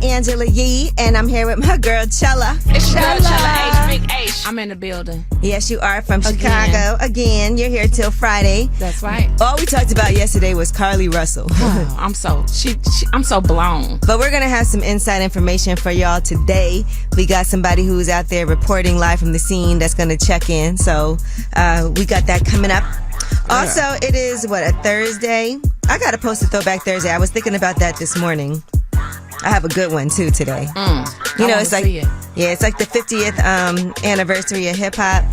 Angela Yee, and I'm here with my girl, ChellaH. It's your girl, ChellaH, Big H. I'm in the building. Yes, you are from Chicago. Again, you're here till Friday. That's right. All we talked about yesterday was Carly Russell. Oh, I'm so blown. But we're going to have some inside information for y'all today. We got somebody who's out there reporting live from the scene that's going to check in. So we got that coming up. Also, it is, a Thursday? I got to post a Throwback Thursday. I was thinking about that this morning. I have a good one, too, today. It's like, it's like the 50th anniversary of hip-hop.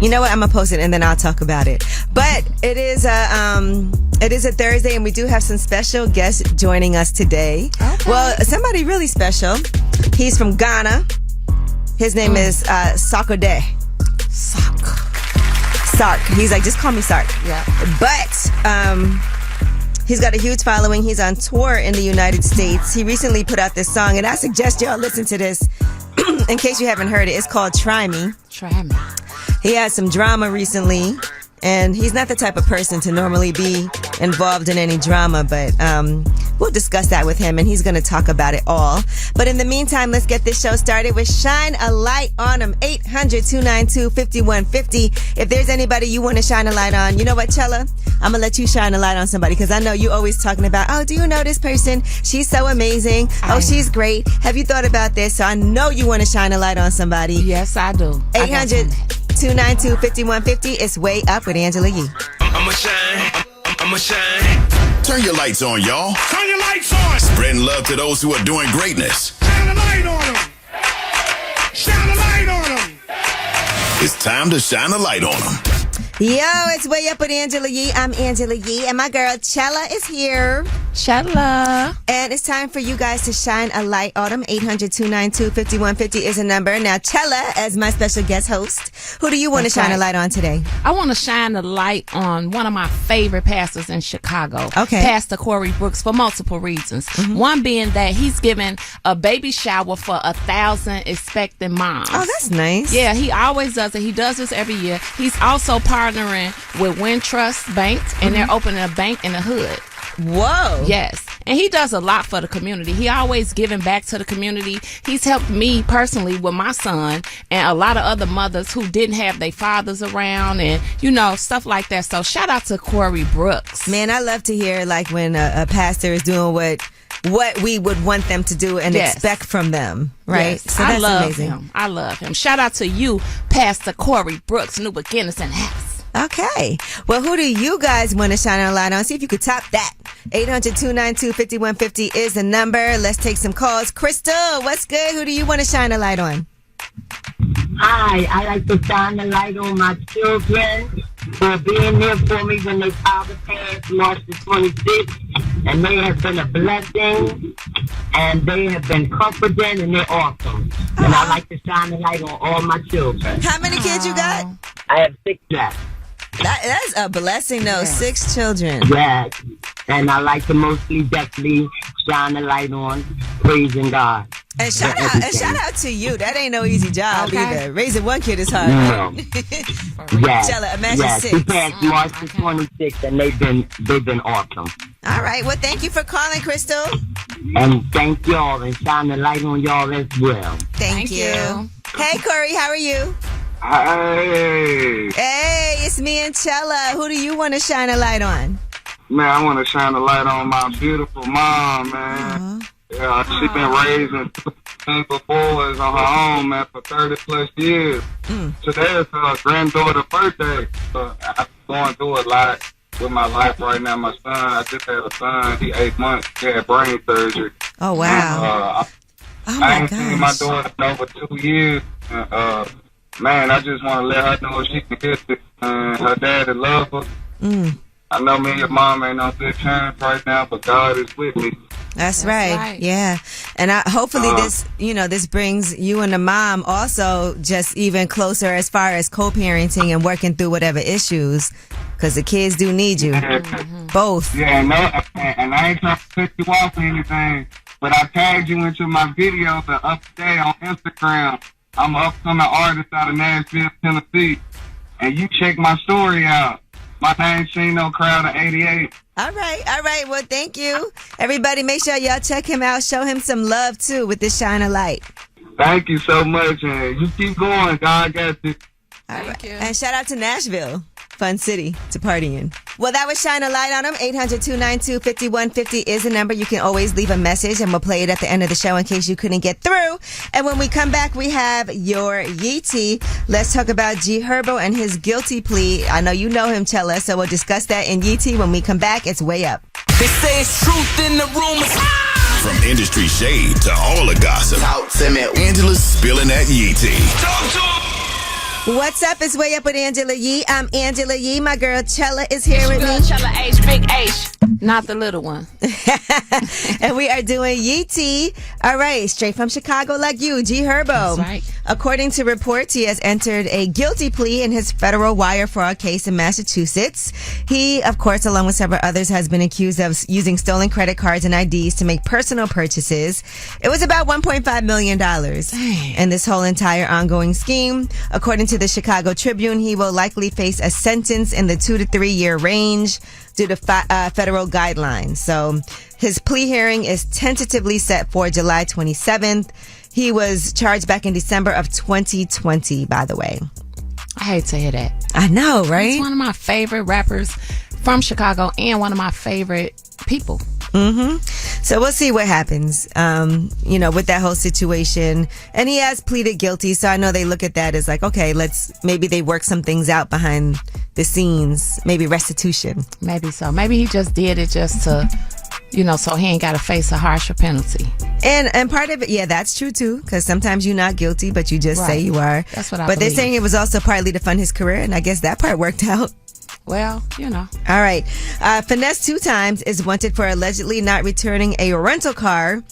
You know what? I'm going to post it, and then I'll talk about it. But it is a Thursday, and we do have some special guests joining us today. Okay. Well, somebody really special. He's from Ghana. His name is Sarkodie. Sark. He's like, just call me Sark. Yeah. But he's got a huge following. He's on tour in the United States. He recently put out this song, and I suggest y'all listen to this in case you haven't heard it. It's called Try Me. Try Me. He had some drama recently, and he's not the type of person to normally be involved in any drama, but we'll discuss that with him, and he's going to talk about it all. But in the meantime, let's get this show started with Shine a Light on Him, 800-292-5150. If there's anybody you want to shine a light on, you know what, ChellaH? I'm going to let you shine a light on somebody, because I know you always talking about, oh, do you know this person? She's so amazing. Oh, she's great. Have you thought about this? So I know you want to shine a light on somebody. Yes, I do. 800-292-5150. It's Way Up with Angela Yee. I'ma shine. Turn your lights on, y'all. Turn your lights on. Spreading love to those who are doing greatness. Shine a light on them. Shine a light on them. It's time to shine a light on them. Yo, it's Way Up with Angela Yee. I'm Angela Yee, and my girl ChellaH is here. ChellaH. And it's time for you guys to shine a light on them. 800-292-5150 is a number. Now, ChellaH, as my special guest host, who do you want to shine a light on today? I want to shine a light on one of my favorite pastors in Chicago. Okay. Pastor Corey Brooks, for multiple reasons. One being that he's giving a baby shower for 1,000 expecting moms. Oh, that's nice. Yeah, he always does it. He does this every year. He's also partnering with Wintrust Bank, and they're opening a bank in the hood. Whoa. Yes. And he does a lot for the community. He always giving back to the community. He's helped me personally with my son and a lot of other mothers who didn't have their fathers around and, stuff like that. So shout out to Corey Brooks. Man, I love to hear like when a pastor is doing what we would want them to do and expect from them, right? Yes. So that's amazing. Him. I love him. Shout out to you, Pastor Corey Brooks, New Beginnings in the house. Okay. Well, who do you guys want to shine a light on? See if you could top that. 800-292-5150 is the number. Let's take some calls. Crystal, what's good? Who do you want to shine a light on? Hi, I like to shine a light on my children for being there for me when they father passed March the 26th. And they have been a blessing, and they have been comforting, and they're awesome. And I like to shine a light on all my children. How many kids you got? I have 6 left. That's a blessing, though. 6 children. Yes. And I like to mostly definitely shine a light on praising God. And shout out to you. That ain't no easy job either. Raising one kid is hard. No. Yes. ChellaH, imagine yes. 6. He passed March the 26th, and they've been awesome. All right. Well, thank you for calling, Crystal. And thank y'all, and shine the light on y'all as well. Thank you. Hey, Corey, how are you? Hey. Hey, it's me and ChellaH. Who do you want to shine a light on? Man, I want to shine a light on my beautiful mom, man. Yeah, she been raising 2 single boys on her own, man, for 30 plus years. Today is her granddaughter's birthday, so I'm going through a lot with my life right now. My son, I just had a son. He 8 months. He had brain surgery. Oh, wow. I ain't seen my daughter in over 2 years. Man, I just want to let her know she can get it. Her daddy love her. I know me and your mom ain't on good terms right now, but God is with me. That's right. Yeah. And hopefully this brings you and the mom also just even closer as far as co-parenting and working through whatever issues, because the kids do need you. Both. Yeah, and I ain't trying to cut you off or anything, but I tagged you into my video the other day on Instagram. I'm an upcoming artist out of Nashville, Tennessee, and you check my story out. My name Chino Crowd of 88. All right. Well, thank you. Everybody, make sure y'all check him out. Show him some love, too, with this Shine a Light. Thank you so much, and you keep going. God got this. Thank you. And shout out to Nashville. Fun city to party in. Well, that was Shine a Light on them. 800-292-5150 is the number. You can always leave a message, and we'll play it at the end of the show in case you couldn't get through. And when we come back, we have your Yeti. Let's talk about G Herbo and his guilty plea. I know you know him, ChellaH, so we'll discuss that in Yeti. When we come back, it's Way Up. They say it's truth in the rumors. From industry shade to all the gossip, Talk to me. Angela's spilling that Yeti. Talk to him. What's up? It's Way Up with Angela Yee. I'm Angela Yee. My girl ChellaH is here with me. ChellaH, big H. Not the little one. And we are doing Yeti. All right, straight from Chicago like you, G Herbo. That's right. According to reports, he has entered a guilty plea in his federal wire fraud case in Massachusetts. He, of course, along with several others, has been accused of using stolen credit cards and IDs to make personal purchases. It was about $1.5 million. And this whole entire ongoing scheme, according to the Chicago Tribune, he will likely face a sentence in the 2 to 3 year range due to federal guidelines. So his plea hearing is tentatively set for July 27th. He was charged back in December of 2020, by the way. I hate to hear that. I know, right? He's one of my favorite rappers from Chicago and one of my favorite people. Mm-hmm. So we'll see what happens, with that whole situation. And he has pleaded guilty, so I know they look at that as like, okay, maybe they work some things out behind the scenes, maybe restitution. Maybe so. Maybe he just did it just to, so he ain't got to face a harsher penalty. And part of it, yeah, that's true too, because sometimes you're not guilty, but you just say you are. That's what I But they're believe. saying it was also partly to fund his career, and I guess that part worked out. Well, All right. Finesse 2 times is wanted for allegedly not returning a rental car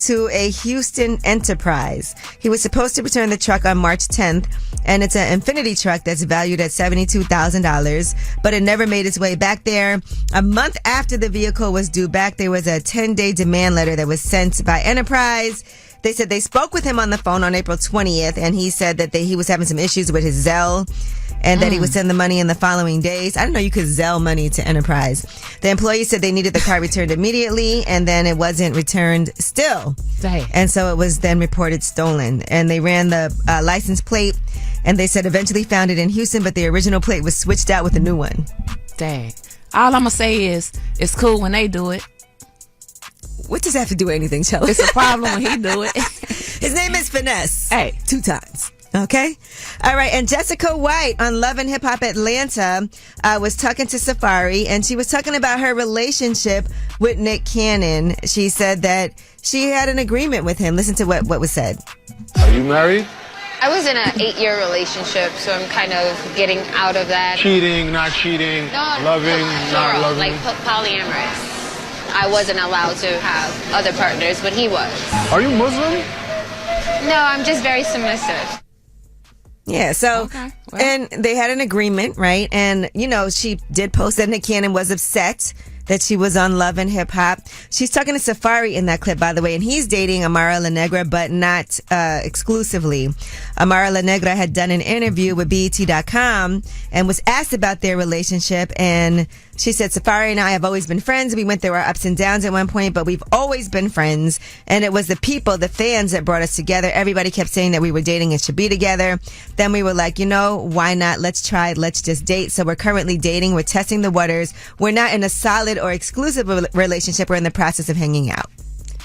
to a Houston enterprise. He was supposed to return the truck on March 10th, and it's an Infinity truck that's valued at $72,000, but it never made its way back there. A month after the vehicle was due back, there was a 10-day demand letter that was sent by Enterprise. They said they spoke with him on the phone on April 20th, and he said that he was having some issues with his Zelle and that he would send the money in the following days. I didn't know you could Zelle money to Enterprise. The employee said they needed the car returned immediately, and then it wasn't returned still. Dang. And so it was then reported stolen. And they ran the license plate, and they said eventually found it in Houston, but the original plate was switched out with a new one. dang. All I'm going to say is, it's cool when they do it. What does that have to do with anything, ChellaH? It's a problem when he do it. His name is Finesse. Hey. 2 times. Okay. All right. And Jessica White on Love and Hip Hop Atlanta was talking to Safari, and she was talking about her relationship with Nick Cannon. She said that she had an agreement with him. Listen to what was said. Are you married? I was in an 8-year relationship, so I'm kind of getting out of that. Cheating, not cheating, loving, not plural, loving. like polyamorous. I wasn't allowed to have other partners, but he was. Are you Muslim? No, I'm just very submissive. Yeah, so, Okay, well. and they had an agreement, right? And, she did post that Nick Cannon was upset that she was on Love and Hip Hop. She's talking to Safari in that clip, by the way, and he's dating Amara La Negra, but not exclusively. Amara La Negra had done an interview with BET.com and was asked about their relationship, and she said, Safari and I have always been friends. We went through our ups and downs at one point, but we've always been friends. And it was the people, the fans, that brought us together. Everybody kept saying that we were dating and should be together. Then we were like, why not? Let's try it. Let's just date. So we're currently dating. We're testing the waters. We're not in a solid or exclusive relationship. We're in the process of hanging out.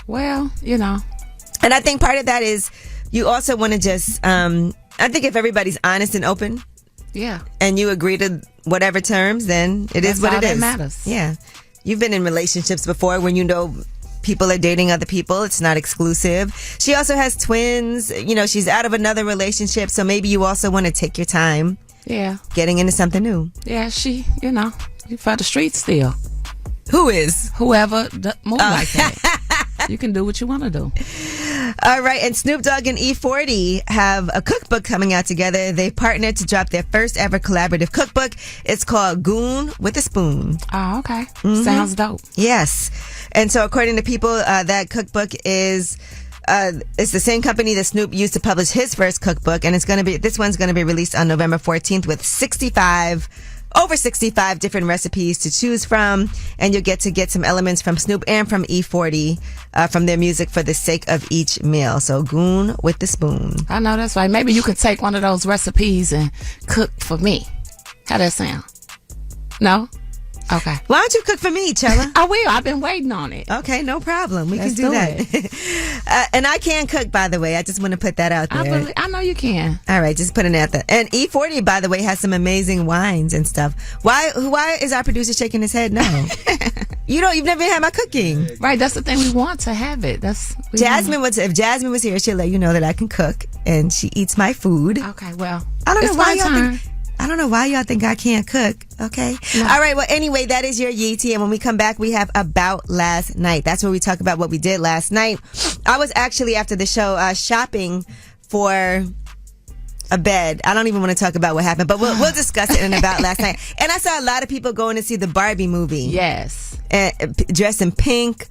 Well, And I think part of that is you also want to just, I think if everybody's honest and open, yeah. and you agree to whatever terms, then it is That's what all it that is. matters. Yeah. You've been in relationships before when people are dating other people. It's not exclusive. She also has twins. She's out of another relationship, so maybe you also want to take your time Yeah. getting into something new. Yeah, she, you for the streets still. Who is? Whoever move like that. You can do what you want to do. All right, and Snoop Dogg and E40 have a cookbook coming out together. They partnered to drop their first ever collaborative cookbook. It's called Goon with a Spoon. Oh, okay. Sounds dope. Yes. And so according to people, that cookbook is it's the same company that Snoop used to publish his first cookbook, and this one's going to be released on November 14th with 65 over 65 different recipes to choose from, and you'll get some elements from Snoop and from E40 from their music for the sake of each meal. So goon with the spoon. I know that's right. Maybe you could take one of those recipes and cook for me. How that sound? No? Okay. Why don't you cook for me, Chella? I will. I've been waiting on it. Okay, no problem. We Let's can do do that. And I can cook, by the way. I just want to put that out there. I know you can. All right, just put it out there. And E40, by the way, has some amazing wines and stuff. Why is our producer shaking his head? No. You've never had my cooking. Right, that's the thing. We want to have it. If Jasmine was here, she'll let you know that I can cook, and she eats my food. Okay, well, I don't know it's why my y'all turn. I don't know why y'all think I can't cook, okay? No. All right, well, anyway, that is your Yeti, and when we come back, we have About Last Night. That's where we talk about what we did last night. I was actually, after the show, shopping for a bed. I don't even want to talk about what happened, but we'll discuss it in About Last Night. And I saw a lot of people going to see the Barbie movie. Yes. Dressed in pink.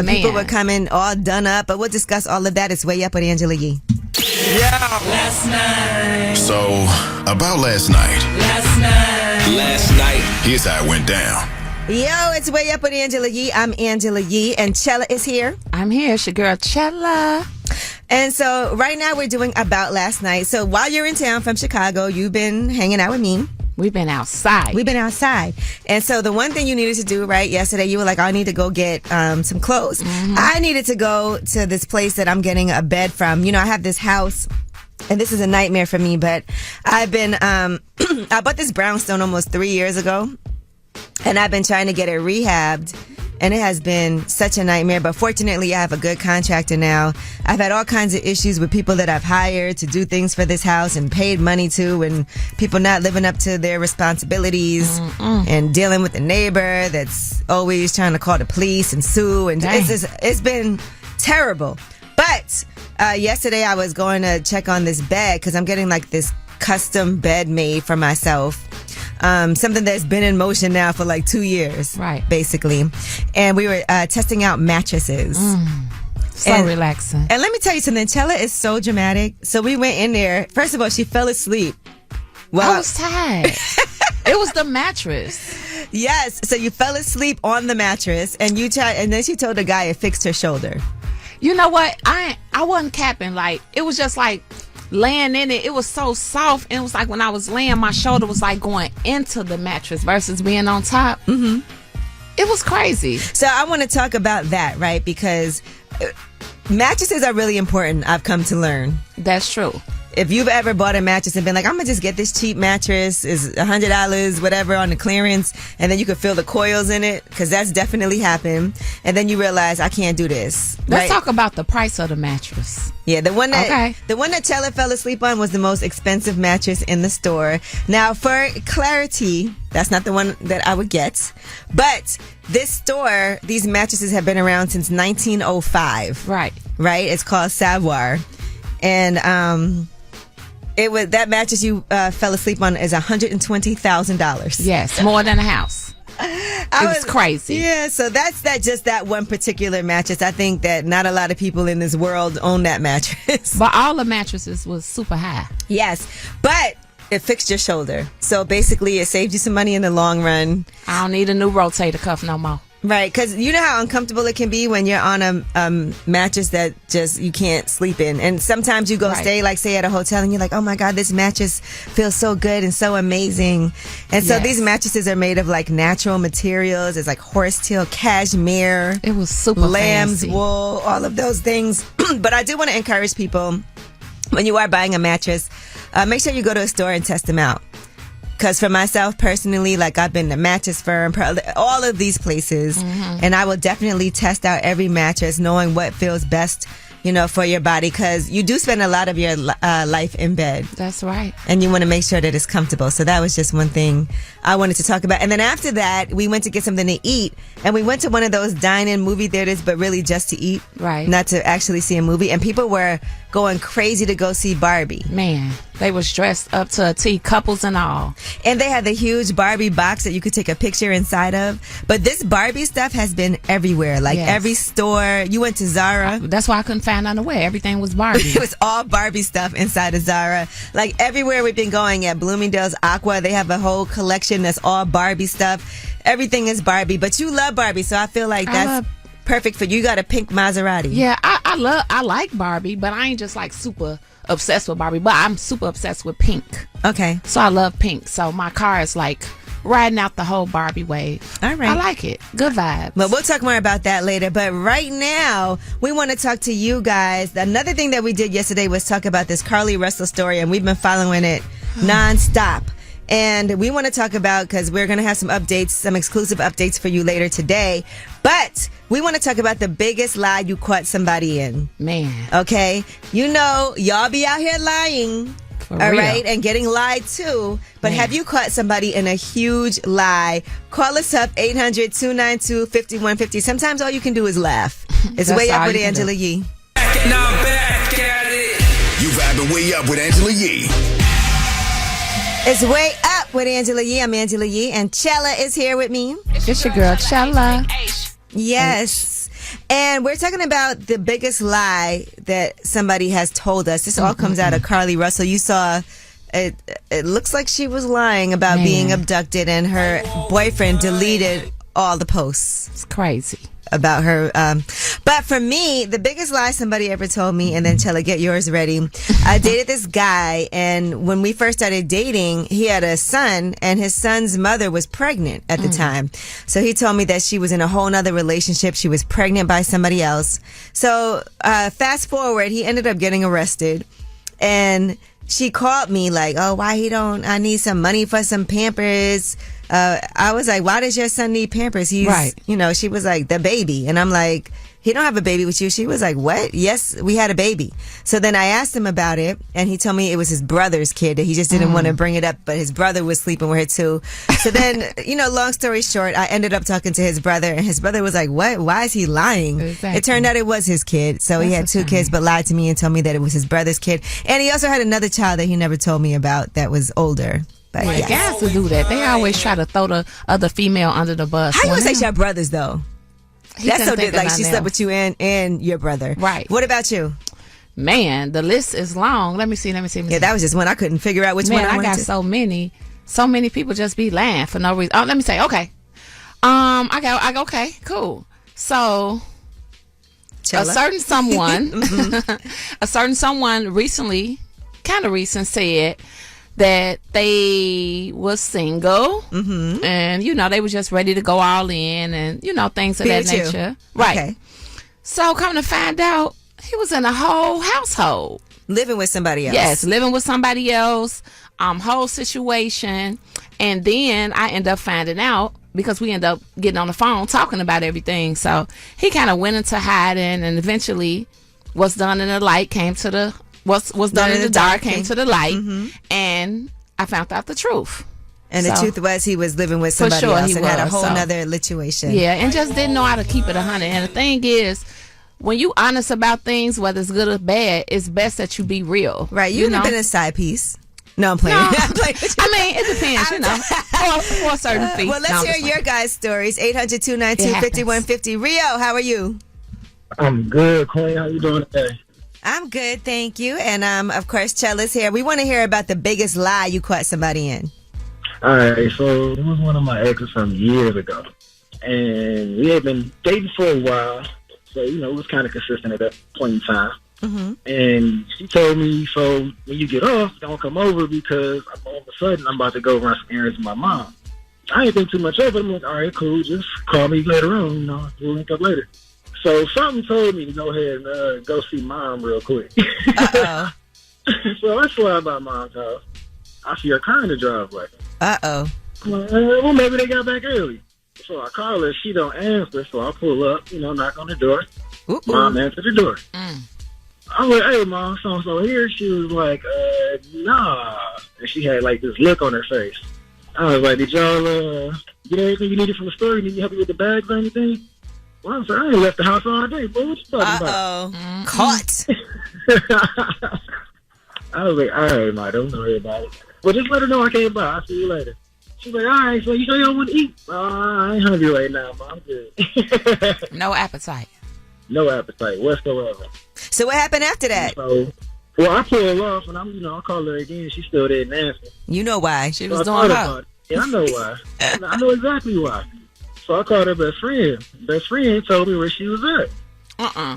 People were coming all done up, but we'll discuss all of that. It's Way Up with Angela Yee. Yeah. Last night. So, about last night. Last night. Here's how it went down. Yo, it's Way Up with Angela Yee. I'm Angela Yee, and ChellaH is here. I'm here. It's your girl, ChellaH. And so right now we're doing About Last Night. So while you're in town from Chicago, you've been hanging out with me. We've been outside. And so the one thing you needed to do, right, yesterday, you were like, I need to go get some clothes. Mm-hmm. I needed to go to this place that I'm getting a bed from. I have this house, and this is a nightmare for me, but I've been, I bought this brownstone almost 3 years ago, and I've been trying to get it rehabbed. And it has been such a nightmare, but fortunately I have a good contractor now. I've had all kinds of issues with people that I've hired to do things for this house and paid money to, and people not living up to their responsibilities and dealing with the neighbor that's always trying to call the police and sue. And it's been terrible. But yesterday I was going to check on this bed because I'm getting like this custom bed made for myself. Something that's been in motion now for like 2 years, right? Basically, and we were testing out mattresses. So relaxing. And let me tell you something. ChellaH is so dramatic. So we went in there. First of all, she fell asleep. I was tired. It was the mattress. Yes. So you fell asleep on the mattress, and then she told the guy it fixed her shoulder. You know what? I wasn't capping. Like, it was just like laying in it. It was so soft, and it was like when I was laying, my shoulder was like going into the mattress versus being on top. Mm-hmm. It was crazy. So I want to talk about that, right? Because mattresses are really important, I've come to learn. That's true. If you've ever bought a mattress and been like, I'm going to just get this cheap mattress, is $100, whatever, on the clearance, and then you could feel the coils in it, because that's definitely happened, and then you realize, I can't do this. Let's talk about the price of the mattress. Yeah, the one that ChellaH fell asleep on was the most expensive mattress in the store. Now, for clarity, that's not the one that I would get, but this store, these mattresses have been around since 1905. Right. It's called Savoir, and that mattress you fell asleep on is $120,000. Yes, more than a house. It was crazy. Yeah, so that's just that one particular mattress. I think that not a lot of people in this world own that mattress. But all the mattresses was super high. Yes, but it fixed your shoulder. So basically, it saved you some money in the long run. I don't need a new rotator cuff no more. Right, because you know how uncomfortable it can be when you're on a mattress that just you can't sleep in. And sometimes you go stay, like, say, at a hotel, and you're like, oh my God, this mattress feels so good and so amazing. And so these mattresses are made of like natural materials. It's like horsetail, cashmere. It was super lamb's fancy. wool, all of those things. But I do want to encourage people, when you are buying a mattress, make sure you go to a store and test them out. Because for myself personally, like, I've been to Mattress Firm, all of these places, and I will definitely test out every mattress, knowing what feels best, for your body, because you do spend a lot of your life in bed. That's right. And you want to make sure that it's comfortable. So that was just one thing I wanted to talk about. And then after that, we went to get something to eat, and we went to one of those dine-in movie theaters, but really just to eat. Right. Not to actually see a movie. And people were going crazy to go see Barbie. Man. They was dressed up to a T, couples and all. And they had the huge Barbie box that you could take a picture inside of. But this Barbie stuff has been everywhere. Like every store. You went to Zara. That's why I couldn't find underwear. Everything was Barbie. It was all Barbie stuff inside of Zara. Like everywhere we've been going, at Bloomingdale's Aqua, they have a whole collection that's all Barbie stuff. Everything is Barbie. But you love Barbie, so I feel like that's perfect for you. You got a pink Maserati. Yeah, I like Barbie, but I ain't just like super obsessed with Barbie, but I'm super obsessed with pink. Okay. So I love pink. So my car is like riding out the whole Barbie wave. All right. I like it. Good vibes. But we'll talk more about that later. But right now, we want to talk to you guys. Another thing that we did yesterday was talk about this Carly Russell story, and we've been following it nonstop. And we want to talk about, because we're going to have some updates, some exclusive updates for you later today. But we want to talk about the biggest lie you caught somebody in. Man. Okay? You know, y'all be out here lying. For all real. right? And getting lied to. But have you caught somebody in a huge lie? Call us up, 800-292-5150. Sometimes all you can do is laugh. It's Way Up with Angela Yee. Now back at it. You vibing Way Up with Angela Yee. It's Way Up with Angela Yee. I'm Angela Yee, and ChellaH is here with me. It's your girl, ChellaH. Yes. And we're talking about the biggest lie that somebody has told us. This all comes out of Carly Russell. You saw it looks like she was lying about being abducted, and her boyfriend deleted all the posts. It's crazy. About her. But for me, the biggest lie somebody ever told me, and then ChellaH, get yours ready. I dated this guy, and when we first started dating, he had a son, and his son's mother was pregnant at the time. So he told me that she was in a whole nother relationship. She was pregnant by somebody else. So fast forward, he ended up getting arrested, and she called me like, oh, I need some money for some Pampers. I was like, why does your son need Pampers? He's, she was like, the baby. And I'm like, he don't have a baby with you. She was like, what? Yes, we had a baby. So then I asked him about it, and he told me it was his brother's kid, that he just didn't want to bring it up, but his brother was sleeping with her too. So then, long story short, I ended up talking to his brother, and his brother was like, what? Why is he lying? Exactly. It turned out it was his kid. So he had two kids, but lied to me and told me that it was his brother's kid. And he also had another child that he never told me about that was older. But Guys will do that. They always try to throw the other female under the bus. How you gonna say your brothers though? That's so think like she slept with you and your brother. Right. What about you? Man, the list is long. Let me see. Yeah, that was just one I couldn't figure out which one I wanted got to. so many people just be lying for no reason. Oh, let me say, okay. I go, okay, cool. So ChellaH. a certain someone recently said that they was single, and they was just ready to go all in, and things of that nature. Right. Okay. So come to find out, he was in a whole household. Living with somebody else. Yes, living with somebody else, whole situation. And then I end up finding out, because we end up getting on the phone talking about everything. So he kind of went into hiding, and eventually what's done in the light came to the, what's done in the dark came to the light. And I found out the truth. And the truth was he was living with somebody else and had a whole nother situation. Yeah, and just didn't know how to keep it 100. And the thing is, when you honest about things, whether it's good or bad, it's best that you be real. Right. You've been a side piece. No, I'm playing. No. It depends, for a certain fee. Well, let's hear your guys' stories. 800-292-5150. Rio, how are you? I'm good, Queen. How you doing today? I'm good, thank you. And of course, ChellaH's here. We want to hear about the biggest lie you caught somebody in. All right, so it was one of my exes from years ago, and we had been dating for a while. So it was kind of consistent at that point in time. And she told me, so when you get off, don't come over, because all of a sudden I'm about to go run some errands with my mom. I didn't think too much of it. I'm like, all right, cool. Just call me later on. We'll link up later. So something told me to go ahead and go see mom real quick. Uh-oh. So I slide by mom's house. I see her car in the driveway. Uh-oh. I'm like, well, maybe they got back early. So I call her. She don't answer. So I pull up, knock on the door. Ooh. Mom answered the door. I was like, hey, Mom, so here. She was like, nah. And she had like this look on her face. I was like, did y'all get everything you needed from the store? You need help you with the bags or anything? Well, I'm sorry, I ain't left the house all day, boy. What you talking about? Caught. I was like, all right, ma, don't worry about it. Well, just let her know I came by. I'll see you later. She's like, all right, so you sure you don't want to eat? I ain't hungry right now, ma. I'm good. No appetite. No appetite whatsoever. So what happened after that? So, well, I pulled her off, and I called her again. She still didn't answer. You know why? She was doing her. Yeah, I know why. I know exactly why. So I called her best friend. Best friend told me where she was at.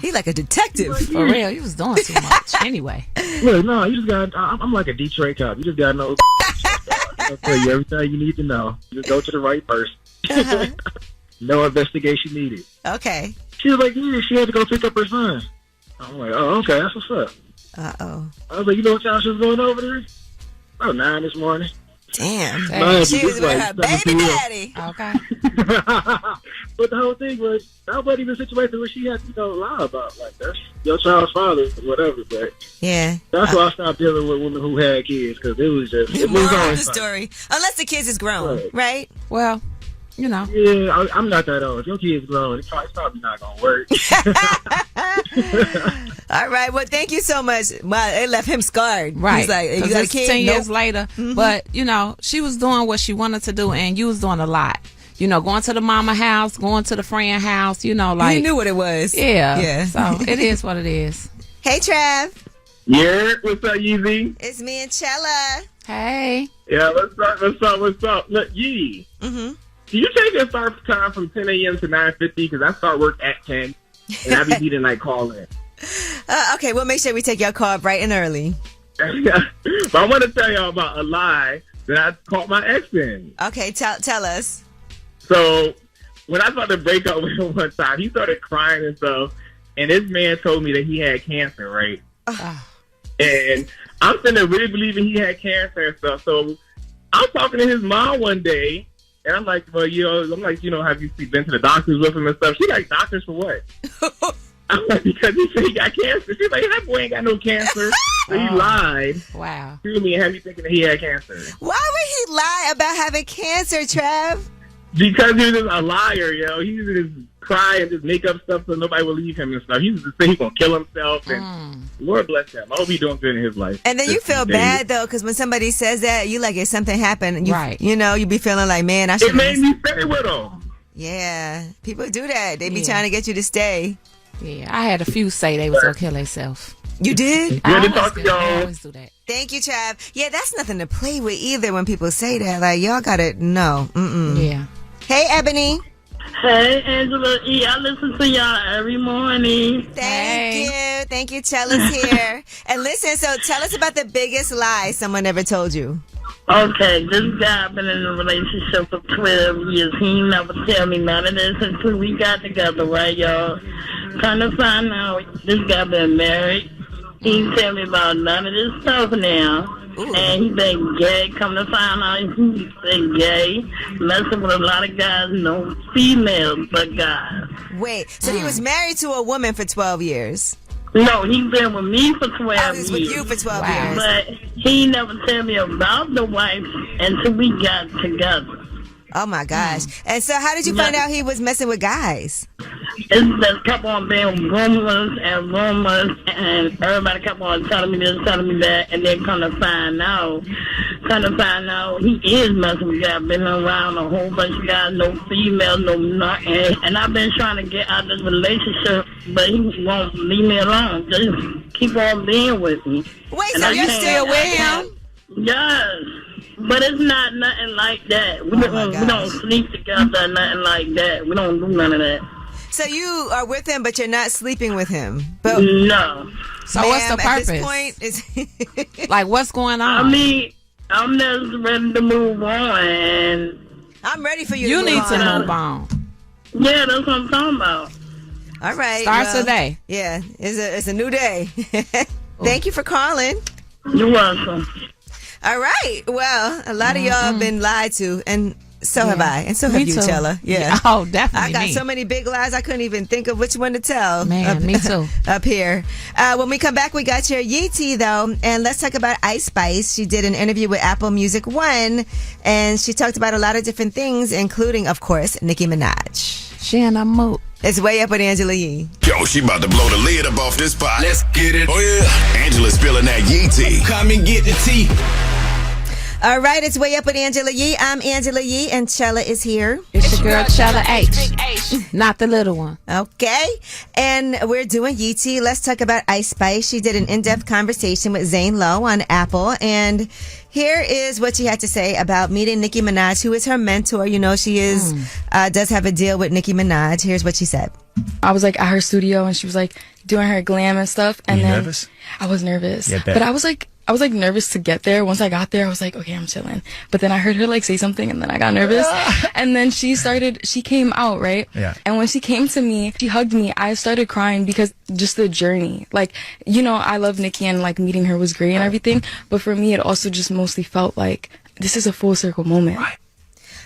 He like a detective. For real, he was doing too much. Anyway. Look, no, you just got. I'm like a Detroit cop. You just got to know. I'll tell you everything you need to know. Just go to the right person. No investigation needed. Okay. She was like, yeah, she had to go pick up her son. I'm like, oh, okay, that's what's up. Uh-oh. I was like, you know what time she was going over there? About 9 this morning. Damn. Mine, She was with her baby daddy. Okay. But the whole thing was, I wasn't even in a situation where she had to, lie about, like, that's your child's father, whatever, but yeah. That's why I stopped dealing with women who had kids, because it was just, it was on the story. Unless the kids is grown, right? Well, you know. Yeah, I'm not that old. If your kid's grown, it's probably not going to work. All right. Well, thank you so much. Wow, it left him scarred. Right. He's like, you got a kid? 10 years later. Mm-hmm. But, she was doing what she wanted to do, and you was doing a lot. Going to the mama house, going to the friend house, like. You knew what it was. Yeah. Yeah. So, it is what it is. Hey, Trav. Yeah, what's up, Yeezy? It's me and ChellaH. Hey. Yeah, what's up? Look, Yee. Mm-hmm. Do you take your start time from 10 a.m. to 9:50? Because I start work at 10, and I be needing call in. Okay, we'll make sure we take your call bright and early. But I want to tell y'all about a lie that I caught my ex in. Okay, tell us. So when I started to break up with him one time, he started crying and stuff, and this man told me that he had cancer, right? And I'm sitting there really believing he had cancer and stuff. So I'm talking to his mom one day, and I'm like, well, have you been to the doctors with him and stuff? She's like, doctors for what? I'm like, because he said he got cancer. She's like, that boy ain't got no cancer. So he lied. Wow. To me and had me thinking that he had cancer. Why would he lie about having cancer, Trav? Because he was just a liar, He used to just cry and just make up stuff so nobody would leave him and stuff. He used to say he's going to kill himself. And Lord bless him. I hope he's doing good in his life. And then you feel bad, though, because when somebody says that, you like, if something happened, you be feeling like, man, I should. It made me stay with him. Yeah. People do that. They be trying to get you to stay. Yeah. I had a few say they was going to kill themselves. You did? I always do that. Thank you, Trav. Yeah, that's nothing to play with either when people say that. Like, y'all got to know. Yeah. Hey, Ebony. Hey, Angela E. I listen to y'all every morning. Thank you. ChellaH's here. And listen, so tell us about the biggest lie someone ever told you. Okay, this guy been in a relationship for 12 years. He never tell me none of this until we got together, right, y'all? Trying to find out this guy been married. He didn't tell me about none of this stuff now. Ooh. And he been gay. Come to find out he's been gay. Messing with a lot of guys, no females, but guys. Wait, so he was married to a woman for 12 years? No, he's been with me for 12 years. He was with you for 12 years. But he never tell me about the wife until we got together. Oh, my gosh. And so how did you find out he was messing with guys? It just kept on being rumors, and everybody kept on telling me this, telling me that, and then come to find out, he is messing with guys. Been around a whole bunch of guys, no female, no nothing. And I've been trying to get out of this relationship, but he won't leave me alone. Just keep on being with me. Wait, so you're still with him? Yes. But it's not nothing like that. We don't sleep together or nothing like that. We don't do none of that. So you are with him, but you're not sleeping with him? But no. So what's the purpose? At this point, is like, what's going on? I mean, I'm just ready to move on. And I'm ready for you to move on. You need to move on. Yeah, that's what I'm talking about. All right. Starts today. Yeah, it's a new day. Thank you for calling. You're welcome. All right. Well, a lot of y'all have been lied to, and so have I, and so have you, ChellaH. Yeah. Oh, definitely. I got so many big lies, I couldn't even think of which one to tell. Man, me too. Up here. When we come back, we got your Yeti, though, and let's talk about Ice Spice. She did an interview with Apple Music One, and she talked about a lot of different things, including, of course, Nicki Minaj. She in a mood. It's Way Up with Angela Yee. Yo, she about to blow the lid up off this pot. Let's get it. Oh, yeah. Angela's spilling that Yeti. Come and get the tea. All right, it's Way Up with Angela Yee. I'm Angela Yee, and ChellaH is here. It's your girl, ChellaH. Not the little one. Okay. And we're doing Yeti. Let's talk about Ice Spice. She did an in-depth conversation with Zane Lowe on Apple. And here is what she had to say about meeting Nicki Minaj, who is her mentor. You know, she is does have a deal with Nicki Minaj. Here's what she said. I was like at her studio, and she was like doing her glam and stuff. And Were you then nervous? I was nervous. Yeah, bet. But I was like nervous to get there. Once I got there, I was like, okay, I'm chilling. But then I heard her like say something, and then I got nervous. And then she came out, right? Yeah. And when she came to me, she hugged me. I started crying because just the journey. Like, you know, I love Nicki, and like meeting her was great and everything. But for me, it also just mostly felt like this is a full circle moment. Right.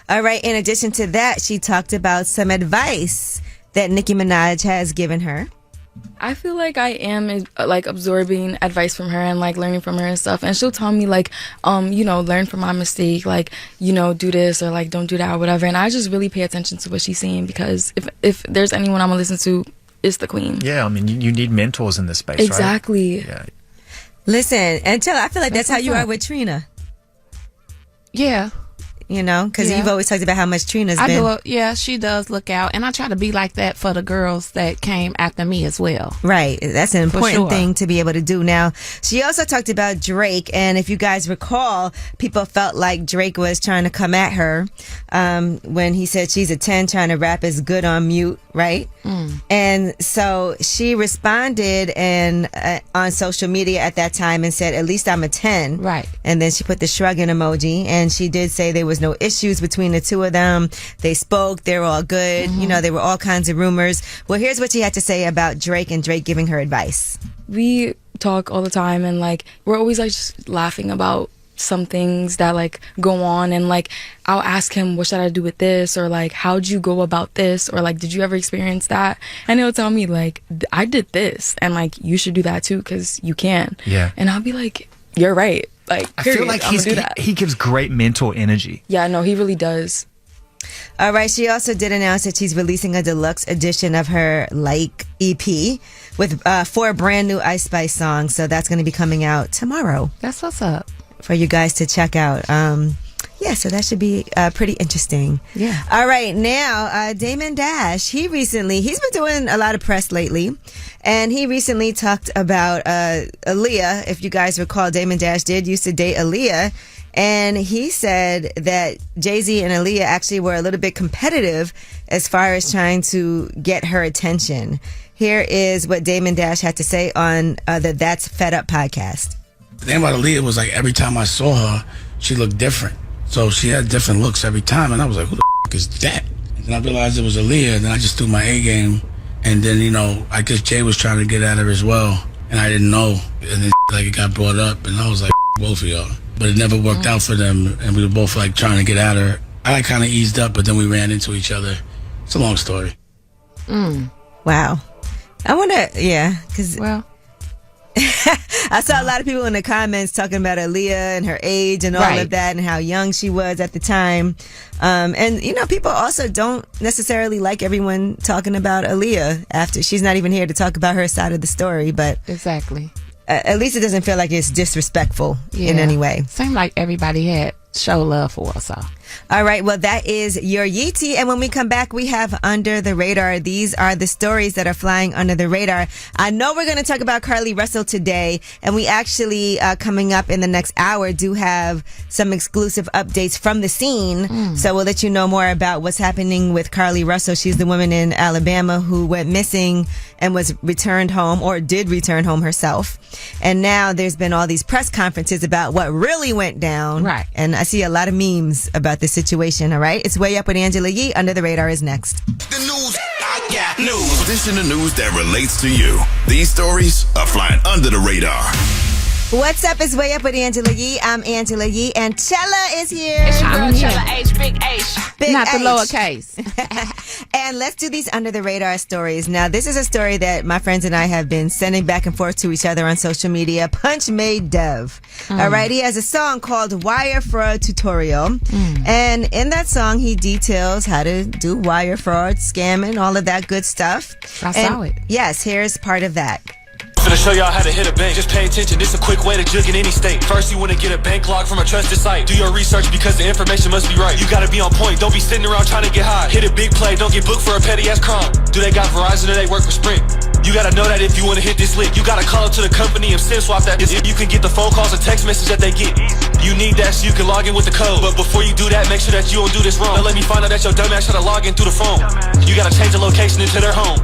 All right. In addition to that, she talked about some advice that Nicki Minaj has given her. I feel like I am like absorbing advice from her and like learning from her and stuff, and she'll tell me like you know, learn from my mistake, like, you know, do this or like don't do that or whatever. And I just really pay attention to what she's saying, because if there's anyone I'm gonna listen to, it's the queen. Yeah, I mean, you need mentors in this space, exactly. right? Yeah. Listen, and Chella, I feel like that's how you are with Trina. Yeah. You know, because Yeah. you've always talked about how much Trina's been. Yeah, she does look out. And I try to be like that for the girls that came after me as well. Right. That's an important sure. thing to be able to do. Now, she also talked about Drake. And if you guys recall, people felt like Drake was trying to come at her when he said she's a 10 trying to rap is good on mute. Right. And so she responded and on social media at that time and said, at least I'm a 10. Right. And then she put the shrugging emoji, and she did say there was no issues between the two of them. They spoke. They were all good. You know, there were all kinds of rumors. Well, here's what she had to say about Drake and Drake giving her advice. We talk all the time, and like we're always like just laughing about some things that like go on, and like I'll ask him, what should I do with this, or like how'd you go about this, or like did you ever experience that? And he'll tell me like I did this, and like you should do that too, because you can. Yeah. And I'll be like, you're right. Like, I period. feel like I'm gonna do that. he gives great mentor energy. Yeah, no, he really does. All right. She also did announce that she's releasing a deluxe edition of her Like EP with 4 brand new Ice Spice songs. So that's going to be coming out tomorrow That's what's up. for you guys to check out. Yeah, so that should be pretty interesting. Yeah. All right, now Damon Dash, he's been doing a lot of press lately, and he recently talked about Aaliyah. If you guys recall, Damon Dash did used to date Aaliyah, and he said that Jay-Z and Aaliyah actually were a little bit competitive as far as trying to get her attention. Here is what Damon Dash had to say on the That's Fed Up podcast. The thing about Aaliyah was like every time I saw her, she looked different. So she had different looks every time, and I was like, who the f*** is that? And I realized it was Aaliyah, and then I just threw my A game. And then, you know, I guess Jay was trying to get at her as well, and I didn't know. And then like it got brought up, and I was like, both of y'all. But it never worked out for them, and we were both like trying to get at her. I like kind of eased up, but then we ran into each other. It's a long story. Wow. I wonder, because... Well, I saw a lot of people in the comments talking about Aaliyah and her age and all Right. of that and how young she was at the time. And, you know, people also don't necessarily like everyone talking about Aaliyah after she's not even here to talk about her side of the story. But exactly. at least it doesn't feel like it's disrespectful in Yeah. any way. Seemed like everybody had show love for us all. All right. Well, that is your Yeti. And when we come back, we have Under the Radar. These are the stories that are flying under the radar. I know we're going to talk about Carly Russell today. And we actually, coming up in the next hour, do have some exclusive updates from the scene. So we'll let you know more about what's happening with Carly Russell. She's the woman in Alabama who went missing and was returned home, or did return home herself. And now there's been all these press conferences about what really went down. Right. And I see a lot of memes about this situation. All right. It's Way Up with Angela Yee. Under the Radar is next. The news, I got news. This in the news that relates to you. These stories are flying under the radar. What's up? It's Way Up with Angela Yee. I'm Angela Yee, and ChellaH is here. It's your girl, ChellaH, big H. Big Not the H. lowercase. And let's do these under the radar stories. Now, this is a story that my friends and I have been sending back and forth to each other on social media. Punch Made Dev. All right, he has a song called Wire Fraud Tutorial. And in that song, he details how to do wire fraud, scamming, all of that good stuff. I saw it. Yes, here's part of that. Finna show y'all how to hit a bank. Just pay attention, this a quick way to jug in any state. First you wanna get a bank log from a trusted site. Do your research because the information must be right. You gotta be on point, don't be sitting around trying to get high. Hit a big play, don't get booked for a petty ass crime. Do they got Verizon or they work for Sprint? You gotta know that if you wanna hit this lick, you gotta call up to the company and SIM swap that. You can get the phone calls and text message that they get. You need that so you can log in with the code. But before you do that, make sure that you don't do this wrong. Now let me find out that your dumbass tried to log in through the phone. You gotta change the location into their home.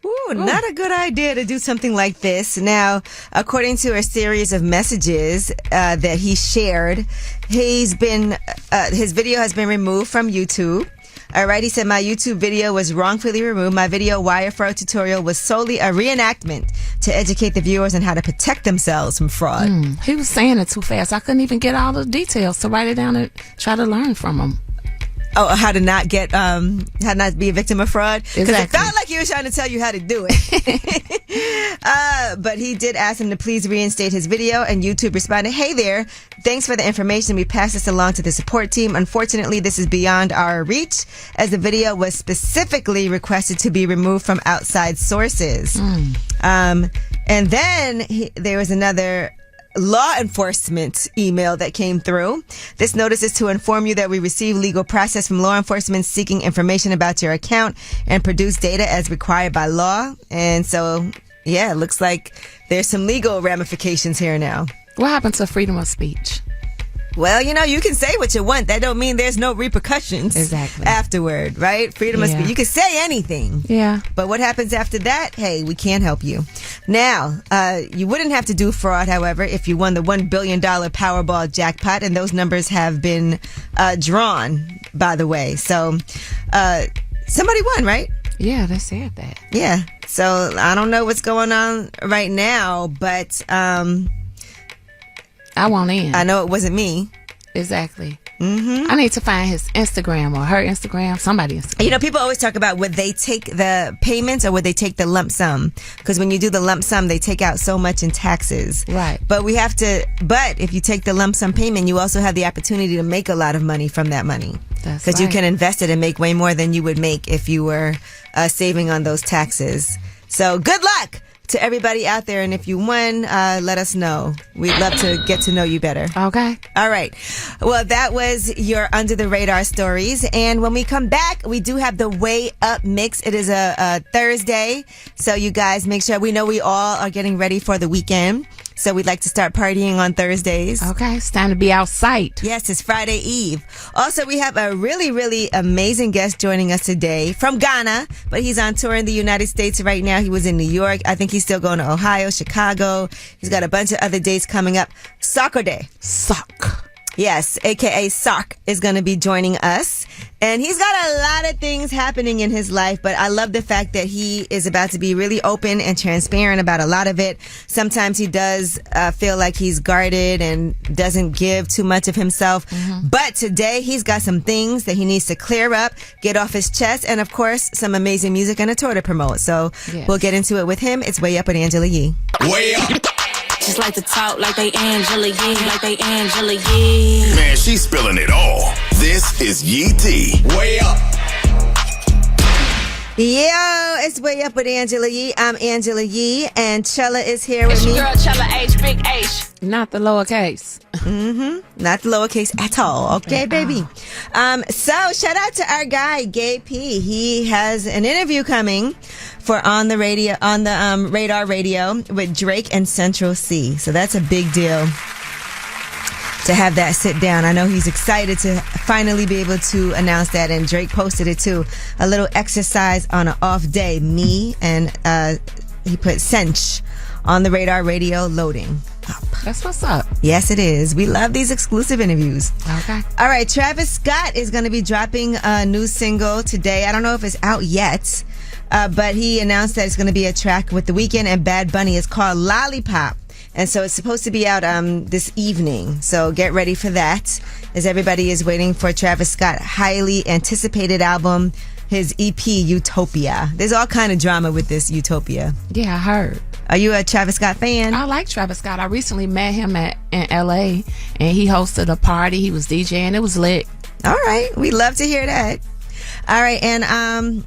Ooh, not a good idea to do something like this. Now, according to a series of messages that he shared, his video has been removed from YouTube. All right, he said, my YouTube video was wrongfully removed. My video wire fraud tutorial was solely a reenactment to educate the viewers on how to protect themselves from fraud. He was saying it too fast. I couldn't even get all the details to write it down and try to learn from him. Oh, how to not be a victim of fraud? Because it felt like he was trying to tell you how to do it. But he did ask him to please reinstate his video, and YouTube responded, hey there, thanks for the information. We passed this along to the support team. Unfortunately, this is beyond our reach, as the video was specifically requested to be removed from outside sources. And then there was another law enforcement email that came through. This notice is to inform you that we receive legal process from law enforcement seeking information about your account and produce data as required by law. And so, yeah, it looks like there's some legal ramifications here now. What happened to freedom of speech? Well, you can say what you want. That don't mean there's no repercussions afterward, right? Freedom of speech. You can say anything. Yeah. But what happens after that? Hey, we can't help you. Now, you wouldn't have to do fraud, however, if you won the $1 billion Powerball jackpot, and those numbers have been drawn, by the way. So, somebody won, right? Yeah, they said that. Yeah. So, I don't know what's going on right now, but I want in. I know it wasn't me. Exactly. I need to find his Instagram or her Instagram, somebody's Instagram. People always talk about would they take the payments or would they take the lump sum? Because when you do the lump sum, they take out so much in taxes. Right. But if you take the lump sum payment, you also have the opportunity to make a lot of money from that money. Because you can invest it and make way more than you would make if you were saving on those taxes. So good luck to everybody out there, and if you won, let us know. We'd love to get to know you better. Okay. All right. Well, that was your Under the Radar stories, and when we come back, we do have the Way Up mix. It is a Thursday, so you guys make sure. We know we all are getting ready for the weekend, so we'd like to start partying on Thursdays. Okay, it's time to be outside. Yes, it's Friday Eve. Also, we have a really, really amazing guest joining us today from Ghana, but he's on tour in the United States right now. He was in New York. I think he's still going to Ohio, Chicago. He's got a bunch of other dates coming up. Sarkodie. Yes, aka Sark is going to be joining us. And he's got a lot of things happening in his life, but I love the fact that he is about to be really open and transparent about a lot of it. Sometimes he does feel like he's guarded and doesn't give too much of himself. But today he's got some things that he needs to clear up, get off his chest, and of course, some amazing music and a tour to promote. So we'll get into it with him. It's Way Up with Angela Yee. Way Up. Just like to talk like they Angela Yee, like they Angela Yee. Man, she's spilling it all. This is Yeti. Way Up. Yo, it's Way Up with Angela Yee. I'm Angela Yee, and ChellaH is here with me. It's your girl, ChellaH, big H. Not the lowercase. Not the lowercase at all. Okay, baby. So shout out to our guy, Gay P. He has an interview coming for on the Radar Radio with Drake and Central C. So that's a big deal to have that sit down. I know he's excited to finally be able to announce that, and Drake posted it too. A little exercise on an off day. Me and he put Cinch on the Radar Radio loading up. That's what's up. Yes, it is. We love these exclusive interviews. Okay. All right, Travis Scott is going to be dropping a new single today. I don't know if it's out yet, but he announced that it's going to be a track with The Weeknd and Bad Bunny. It's called Lollipop. And so it's supposed to be out this evening. So get ready for that, as everybody is waiting for Travis Scott's highly anticipated album, his EP, Utopia. There's all kind of drama with this Utopia. Yeah, I heard. Are you a Travis Scott fan? I like Travis Scott. I recently met him in LA, and he hosted a party. He was DJing. It was lit. All right. We love to hear that. All right. And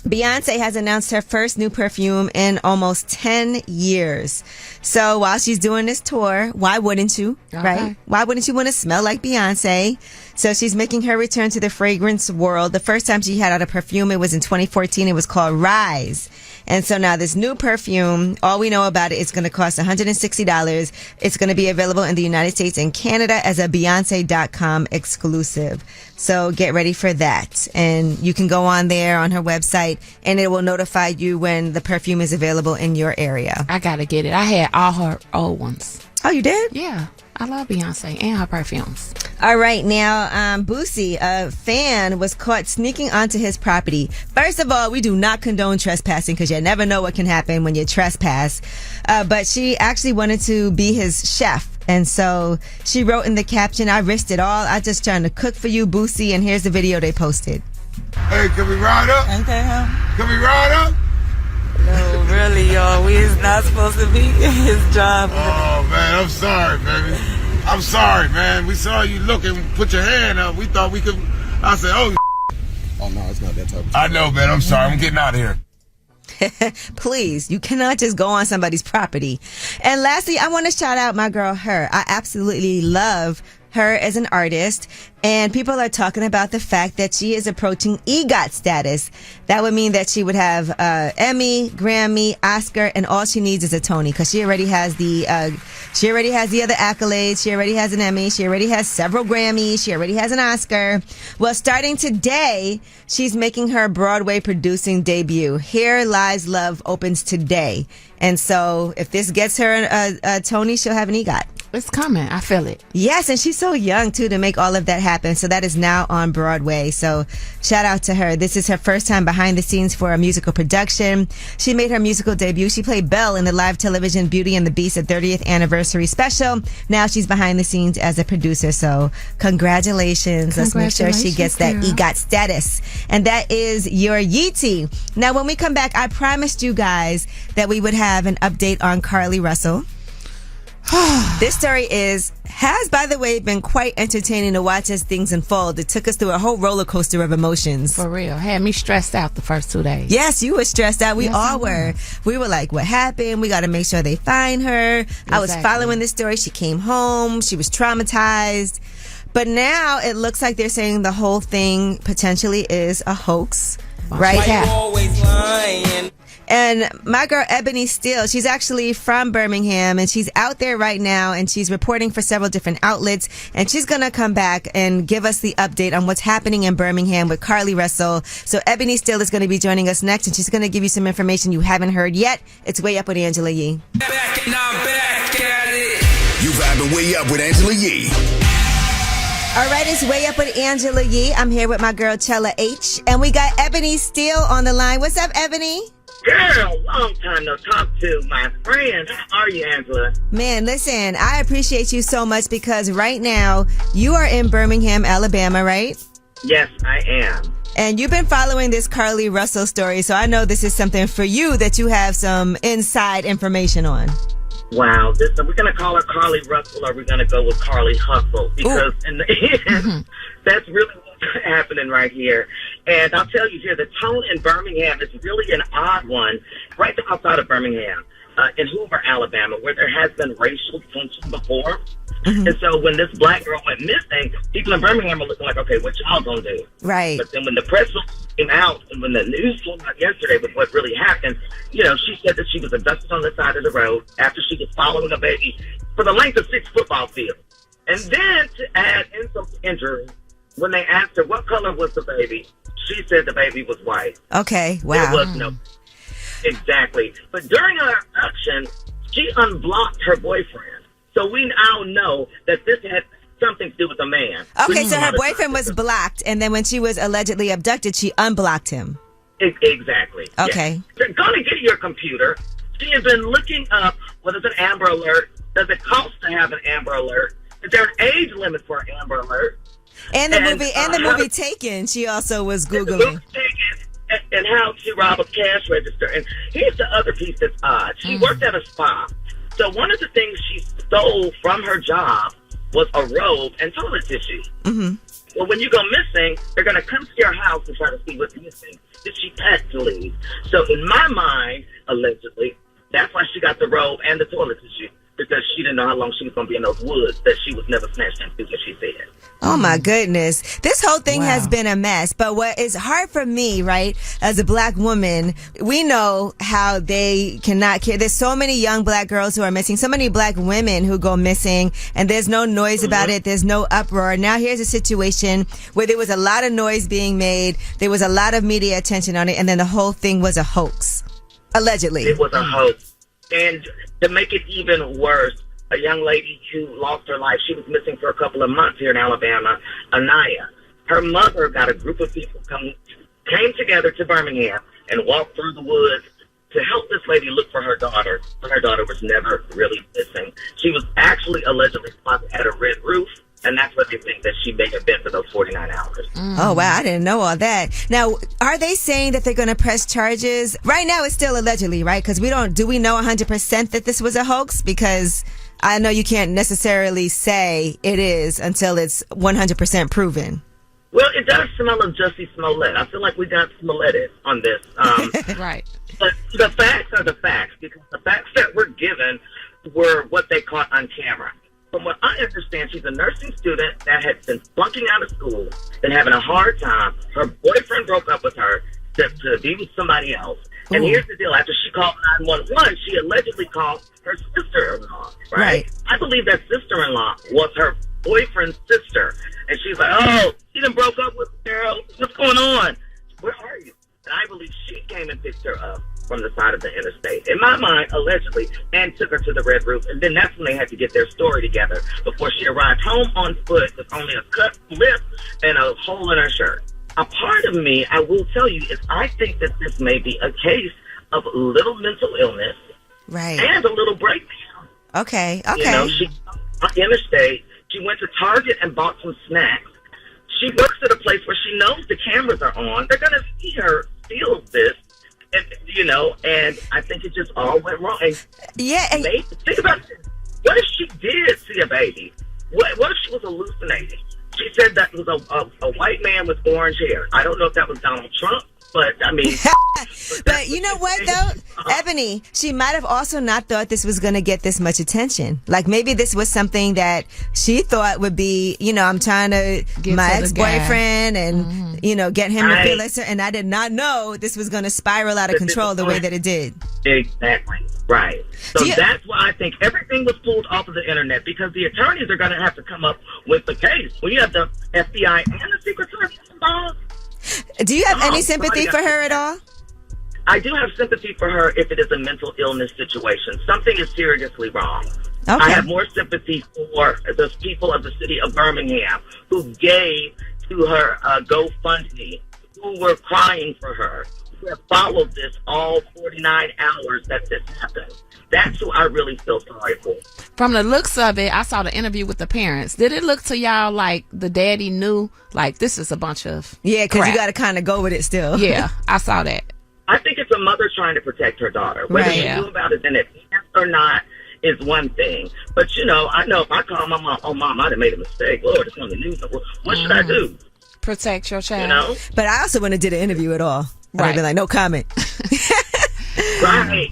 Beyonce has announced her first new perfume in almost 10 years. So while she's doing this tour, why wouldn't you, right? Why wouldn't you want to smell like Beyonce? So she's making her return to the fragrance world. The first time she had out a perfume, it was in 2014. It was called Rise. And so now this new perfume, all we know about it, it's going to cost $160. It's going to be available in the United States and Canada as a Beyonce.com exclusive. So get ready for that. And you can go on there on her website and it will notify you when the perfume is available in your area. I got to get it. I had all her old ones. Oh, you did? Yeah. I love Beyonce and her perfumes. All right. Now, Boosie, a fan, was caught sneaking onto his property. First of all, we do not condone trespassing because you never know what can happen when you trespass. But she actually wanted to be his chef. And so she wrote in the caption, "I risked it all. I just trying to cook for you, Boosie." And here's the video they posted. Hey, can we ride up? Ain't that him? Can we ride up? No, really, y'all. We is not supposed to be in his job. Oh, man, I'm sorry, baby. I'm sorry, man. We saw you looking, put your hand up. We thought we could. I said, oh, no, it's not that type of I know, man. I'm sorry. I'm getting out of here. Please, you cannot just go on somebody's property. And lastly, I want to shout out my girl, Her. I absolutely love her as an artist, and people are talking about the fact that she is approaching EGOT status. That would mean that she would have Emmy, Grammy, Oscar, and all she needs is a Tony, because she already has the other accolades. She already has an Emmy. She already has several Grammys. She already has an Oscar. Well, starting today, she's making her Broadway producing debut. Here Lies Love opens today, and so if this gets her a Tony, she'll have an EGOT. It's coming. I feel it. Yes, and she's so young, too, to make all of that happen. So that is now on Broadway. So shout out to her. This is her first time behind the scenes for a musical production. She made her musical debut. She played Belle in the live television Beauty and the Beast at 30th anniversary special. Now she's behind the scenes as a producer. So congratulations. Let's make sure she gets that EGOT status. And that is your Yeti. Now, when we come back, I promised you guys that we would have an update on Carly Russell. This story has, by the way, been quite entertaining to watch as things unfold. It took us through a whole roller coaster of emotions. For real. Had me stressed out the first 2 days. Yes, you were stressed out. We all were. We were like, what happened? We got to make sure they find her. Exactly. I was following this story. She came home. She was traumatized. But now it looks like they're saying the whole thing potentially is a hoax. Right? Why you always lying? And my girl Ebony Seale, she's actually from Birmingham, and she's out there right now, and she's reporting for several different outlets, and she's going to come back and give us the update on what's happening in Birmingham with Carly Russell. So Ebony Seale is going to be joining us next, and she's going to give you some information you haven't heard yet. It's Way Up with Angela Yee. You vibing Way Up with Angela Yee. All right, it's Way Up with Angela Yee. I'm here with my girl ChellaH, and we got Ebony Seale on the line. What's up, Ebony? Girl, long time no talk to, my friend. How are you, Angela? Man, listen, I appreciate you so much because right now you are in Birmingham, Alabama, right? Yes, I am. And you've been following this Carly Russell story, so I know this is something for you that you have some inside information on. Wow, are we going to call her Carly Russell, or are we going to go with Carly Hustle? Because in the end, that's really what's happening right here. And I'll tell you here, the tone in Birmingham is really an odd one. Right outside of Birmingham, in Hoover, Alabama, where there has been racial tension before. Mm-hmm. And so when this black girl went missing, people in Birmingham are looking like, okay, what y'all gonna do? Right. But then when the press came out, and when the news came out yesterday with what really happened, you know, she said that she was abducted on the side of the road after she was following a baby for the length of 6 football fields. And then to add insult to injury, when they asked her what color was the baby, she said the baby was white. Okay, wow. There was no... Exactly. But during her abduction, she unblocked her boyfriend. So we now know that this had something to do with a man. Okay, so her boyfriend was blocked, and then when she was allegedly abducted, she unblocked him. Exactly. Okay. Yes. Go to get your computer. She has been looking up whether it's an Amber Alert Does it cost to have an Amber Alert? Is there an age limit for an Amber Alert? And the movie Taken, she also was Googling. And how to rob a cash register. And here's the other piece that's odd. She worked at a spa. So one of the things she stole from her job was a robe and toilet tissue. Mm-hmm. Well, when you go missing, they're going to come to your house and try to see what's missing. Did she pack to leave? So in my mind, allegedly, that's why she got the robe and the toilet tissue. Because she didn't know how long she was going to be in those woods that she was never snatched into, as she said. Oh my goodness. This whole thing has been a mess. But what is hard for me, right, as a black woman, we know how they cannot care. There's so many young black girls who are missing, so many black women who go missing, and there's no noise about it. There's no uproar. Now here's a situation where there was a lot of noise being made. There was a lot of media attention on it, and then the whole thing was a hoax. Allegedly. It was a hoax. And to make it even worse, a young lady who lost her life, she was missing for a couple of months here in Alabama, Anaya. Her mother got a group of people came together to Birmingham and walked through the woods to help this lady look for her daughter. But her daughter was never really missing. She was actually allegedly spotted at a red roof. And that's what they think that she may have been for those 49 hours. Oh, wow. I didn't know all that. Now, are they saying that they're going to press charges? Right now, it's still allegedly, right? Because do we know 100% that this was a hoax? Because I know you can't necessarily say it is until it's 100% proven. Well, it does smell of Jussie Smollett. I feel like we got Smolletted on this. Right. But the facts are the facts, because the facts that were given were what they caught on camera. From what I understand, she's a nursing student that had been flunking out of school, been having a hard time. Her boyfriend broke up with her to be with somebody else. And here's the deal. After she called 911, she allegedly called her sister-in-law, right? I believe that sister-in-law was her boyfriend's sister. And she's like, oh, she done broke up with the girl. What's going on? Where are you? And I believe she came and picked her up from the side of the interstate, in my mind, allegedly, and took her to the red roof. And then that's when they had to get their story together before she arrived home on foot with only a cut lip and a hole in her shirt. A part of me, I will tell you, is I think that this may be a case of a little mental illness and a little breakdown. Okay. You know, she on the interstate, she went to Target and bought some snacks. She works at a place where she knows the cameras are on. They're going to see her steal this. And, you know, and I think it just all went wrong. And think about this. What if she did see a baby? What if she was hallucinating? She said that was a white man with orange hair. I don't know if that was Donald Trump, but I mean. But you know what, though? Ebony, she might have also not thought this was going to get this much attention. Like, maybe this was something that she thought would be, you know, I'm trying to get my ex-boyfriend and, you know, get him to feel this. And I did not know this was going to spiral out of control the way that it did. Exactly. Right. So that's why I think everything was pulled off of the internet, because the attorneys are going to have to come up with the case. When you have the FBI and the Secret Service involved. Do you have any sympathy for her at all? I do have sympathy for her if it is a mental illness situation. Something is seriously wrong. Okay. I have more sympathy for the people of the city of Birmingham who gave to her GoFundMe, who were crying for her, who have followed this all 49 hours that this happened. That's who I really feel sorry for. From the looks of it, I saw the interview with the parents. Did it look to y'all like the daddy knew, like, this is a bunch of because you got to kind of go with it still. Yeah, I saw that. I think it's a mother trying to protect her daughter. Whether she knew about it in advance or not is one thing. But, you know, I know if I call my mom, oh, Mom, I done made a mistake. Lord, it's on the news. What should I do? Protect your child. You know? But I also wouldn't have did an interview at all. I'd be like, no comment. Right.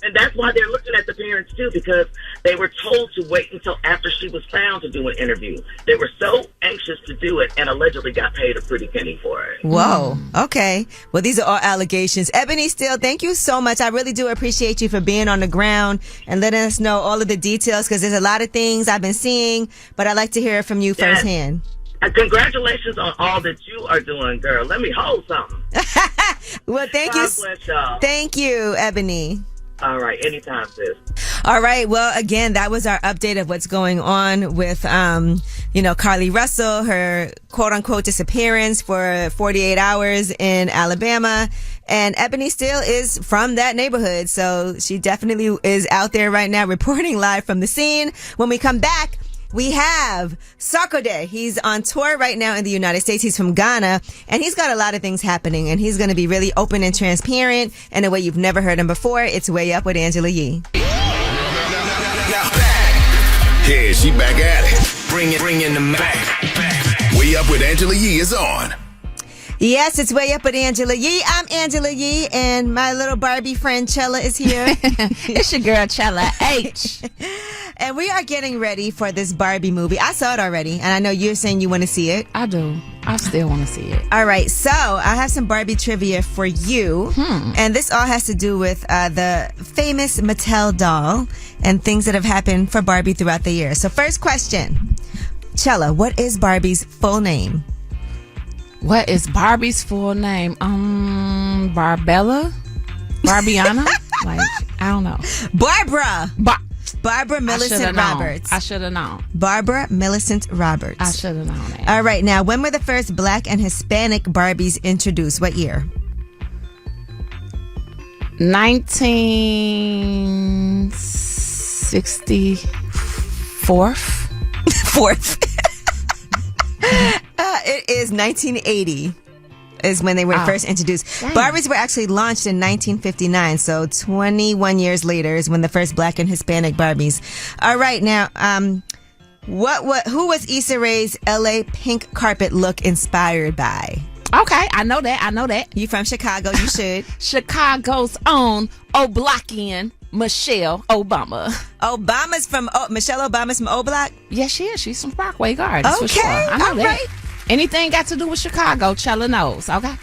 And that's why they're looking at the parents, too, because they were told to wait until after she was found to do an interview. They were so anxious to do it and allegedly got paid a pretty penny for it. Whoa. Okay. Well, these are all allegations. Ebony Steele, thank you so much. I really do appreciate you for being on the ground and letting us know all of the details, because there's a lot of things I've been seeing, but I'd like to hear it from you firsthand. Congratulations on all that you are doing, girl. Let me hold something. Well, thank you. God bless y'all. Thank you, Ebony. All right. Anytime, sis. All right. Well, again, that was our update of what's going on with, Carly Russell, her quote unquote disappearance for 48 hours in Alabama. And Ebony Steele is from that neighborhood, so she definitely is out there right now reporting live from the scene. When we come back, we have Sarkodie. He's on tour right now in the United States. He's from Ghana, and he's got a lot of things happening, and he's going to be really open and transparent in a way you've never heard him before. It's Way Up with Angela Yee. Yeah, she back at it. Bring in the back. Way Up with Angela Yee is on. Yes, it's Way Up with Angela Yee. I'm Angela Yee, and my little Barbie friend ChellaH is here. It's your girl ChellaH. And we are getting ready for this Barbie movie. I saw it already, and I know you're saying you want to see it. I do. I still want to see it. All right, so I have some Barbie trivia for you. And this all has to do with the famous Mattel doll and things that have happened for Barbie throughout the year. So first question. ChellaH, what is Barbie's full name? What is Barbie's full name? Barbella? Barbiana? Like, I don't know. Barbara Millicent Roberts. I should have known. Barbara Millicent Roberts. I should have known that. All right, now, when were the first Black and Hispanic Barbies introduced? What year? 1964. Fourth. It is 1980 is when they were first introduced. Dang. Barbies were actually launched in 1959, so 21 years later is when the first Black and Hispanic Barbies. All right, now, who was Issa Rae's LA pink carpet look inspired by? Okay, I know that. You from Chicago, you should. Chicago's own O'Blockian Michelle Obama. Michelle Obama's from O'Block? Yes, she is. She's from Parkway Gardens. Okay, for sure. I know all that. right. Anything got to do with Chicago, ChellaH knows, okay?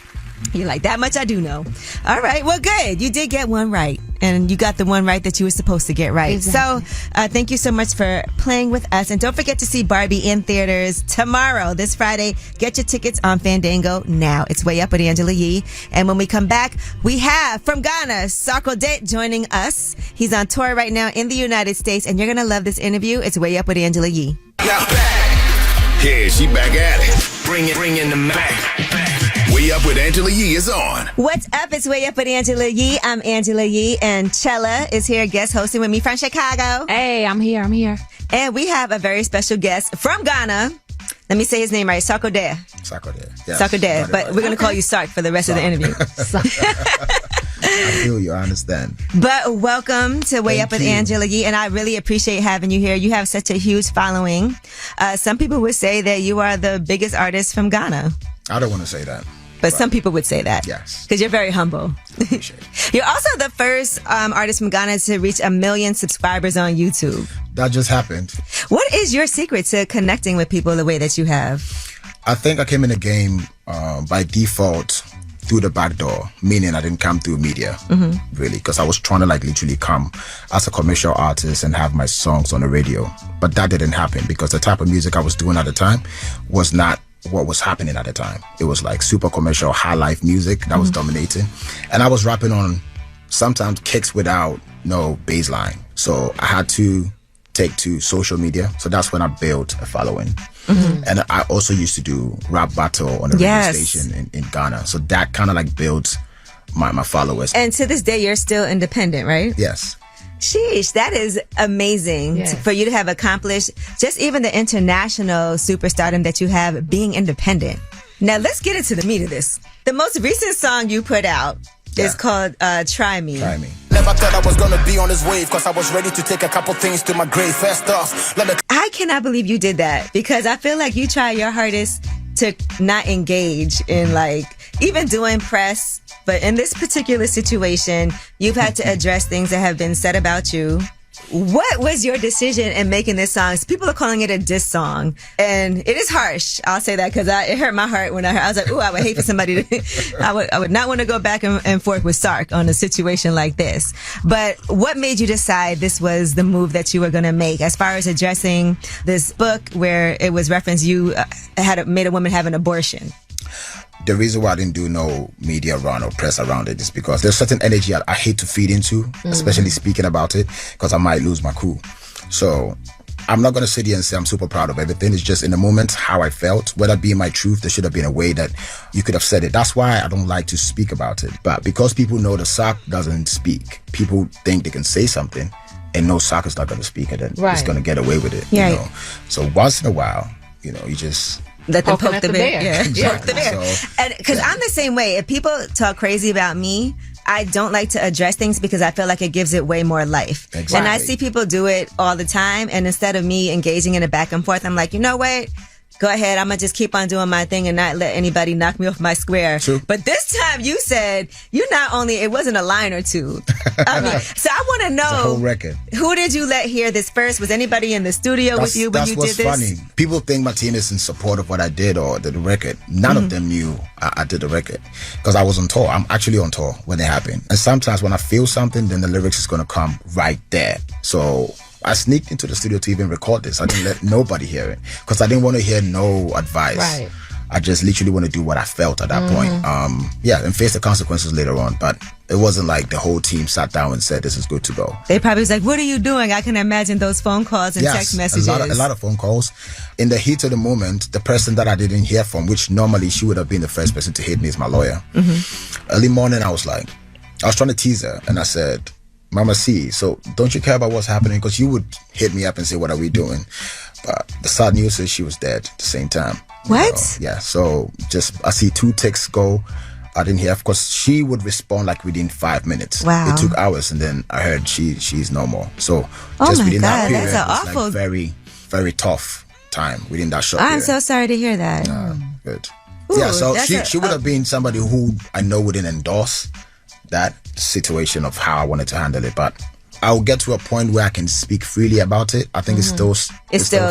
You're like, that much I do know. All right, well, good. You did get one right, and you got the one right that you were supposed to get right. Exactly. So thank you so much for playing with us. And don't forget to see Barbie in theaters tomorrow, this Friday. Get your tickets on Fandango now. It's Way Up with Angela Yee. And when we come back, we have from Ghana, Sarkodie joining us. He's on tour right now in the United States, and you're going to love this interview. It's Way Up with Angela Yee. Yeah, she back at it. Bring in the back. Way Up with Angela Yee is on. What's up? It's Way Up with Angela Yee. I'm Angela Yee, and ChellaH is here guest hosting with me from Chicago. Hey, I'm here. And we have a very special guest from Ghana. Let me say his name right. Sarkodie. Yes. Sarkodie. But we're going to call you Sark for the rest of the interview. I feel you. I understand. But welcome to Way Up with Angela Yee, and I really appreciate having you here. You have such a huge following. Some people would say that you are the biggest artist from Ghana. I don't want to say that. But some people would say that. Yes. Because you're very humble. Appreciate it. You're also the first artist from Ghana to reach 1 million subscribers on YouTube. That just happened. What is your secret to connecting with people the way that you have? I think I came in the game by default through the back door, meaning I didn't come through media, really, because I was trying to literally come as a commercial artist and have my songs on the radio. But that didn't happen because the type of music I was doing at the time was not what was happening at the time. It was like super commercial, high life music that was dominating. And I was rapping on sometimes kicks without no bass line. So I had to take to social media. So that's when I built a following. And I also used to do rap battle on the radio station in Ghana. So that kind of built my followers. And to this day, you're still independent, right? Yes. Sheesh, that is amazing for you to have accomplished just even the international superstardom that you have being independent. Now, let's get into the meat of this. The most recent song you put out is called Try Me. Try Me. Never thought I was gonna be on this wave because I was ready to take a couple things to my grave. First off, I cannot believe you did that because I feel like you try your hardest to not engage in even doing press. But in this particular situation, you've had to address things that have been said about you. What was your decision in making this song? People are calling it a diss song, and it is harsh. I'll say that because it hurt my heart when I heard. I was like, "Ooh, I would hate for somebody to." I would not want to go back and forth with Sark on a situation like this. But what made you decide this was the move that you were going to make, as far as addressing this book where it was referenced you had made a woman have an abortion? The reason why I didn't do no media around or press around it is because there's certain energy I hate to feed into, especially speaking about it, because I might lose my cool. So I'm not going to sit here and say I'm super proud of everything. It's just in the moment how I felt. Whether it be my truth, there should have been a way that you could have said it. That's why I don't like to speak about it. But because people know the SAC doesn't speak, people think they can say something and no SAC is not going to speak, and then it's going to get away with it. Yeah. You know? So once in a while, you just... Let them poke the bear. Yeah, exactly. poke the bear. So, and because I'm the same way. If people talk crazy about me, I don't like to address things because I feel like it gives it way more life. Exactly. And I see people do it all the time. And instead of me engaging in a back and forth, I'm like, you know what? Go ahead. I'm going to just keep on doing my thing and not let anybody knock me off my square. True. But this time you said you not only, it wasn't a line or two. I mean, so I want to know. the whole record. Who did you let hear this first? Was anybody in the studio with you when you did this? That's what's funny. People think my team is in support of what I did or the record. None of them knew I did the record because I was on tour. I'm actually on tour when it happened. And sometimes when I feel something, then the lyrics is going to come right there. So I sneaked into the studio to even record this. I didn't let nobody hear it because I didn't want to hear no advice. Right. I just literally want to do what I felt at that point. And face the consequences later on. But it wasn't like the whole team sat down and said, this is good to go. They probably was like, what are you doing? I can imagine those phone calls and text messages. A lot of phone calls. In the heat of the moment, the person that I didn't hear from, which normally she would have been the first person to hit me, is my lawyer. Early morning, I was trying to tease her. And I said, Mama C, so don't you care about what's happening? Because you would hit me up and say, what are we doing? But the sad news is she was dead at the same time. What? So I see 2 texts go. I didn't hear. Of course, she would respond like within 5 minutes. Wow. It took hours, and then I heard she's no more. So Oh just my within that God, period, that's an it was awful- like very, very tough time within that short I'm period. so sorry to hear that. Good. Ooh, So that's she would have been somebody who I know wouldn't endorse that situation of how I wanted to handle it, but I'll get to a point where I can speak freely about it. I think it's still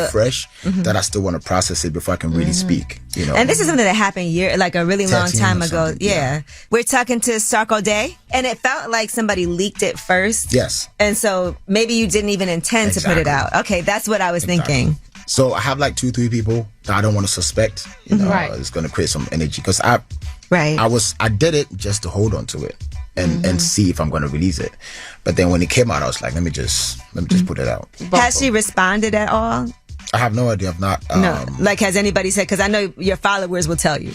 fresh that I still want to process it before I can really speak. You know, And this is something that happened a really long 13 time or ago. something, Yeah. We're talking to Sarkodie, and it felt like somebody leaked it first. Yes. And so maybe you didn't even intend to put it out. Okay, that's what I was thinking. So I have like 2-3 people that I don't want to suspect. You know, Right. it's going to create some energy because I did it just to hold on to it and see if I'm going to release it. But then when it came out, I was like, let me just put it out. Has she responded at all? I have no idea. I've not. No. Like, has anybody said? Because I know your followers will tell you.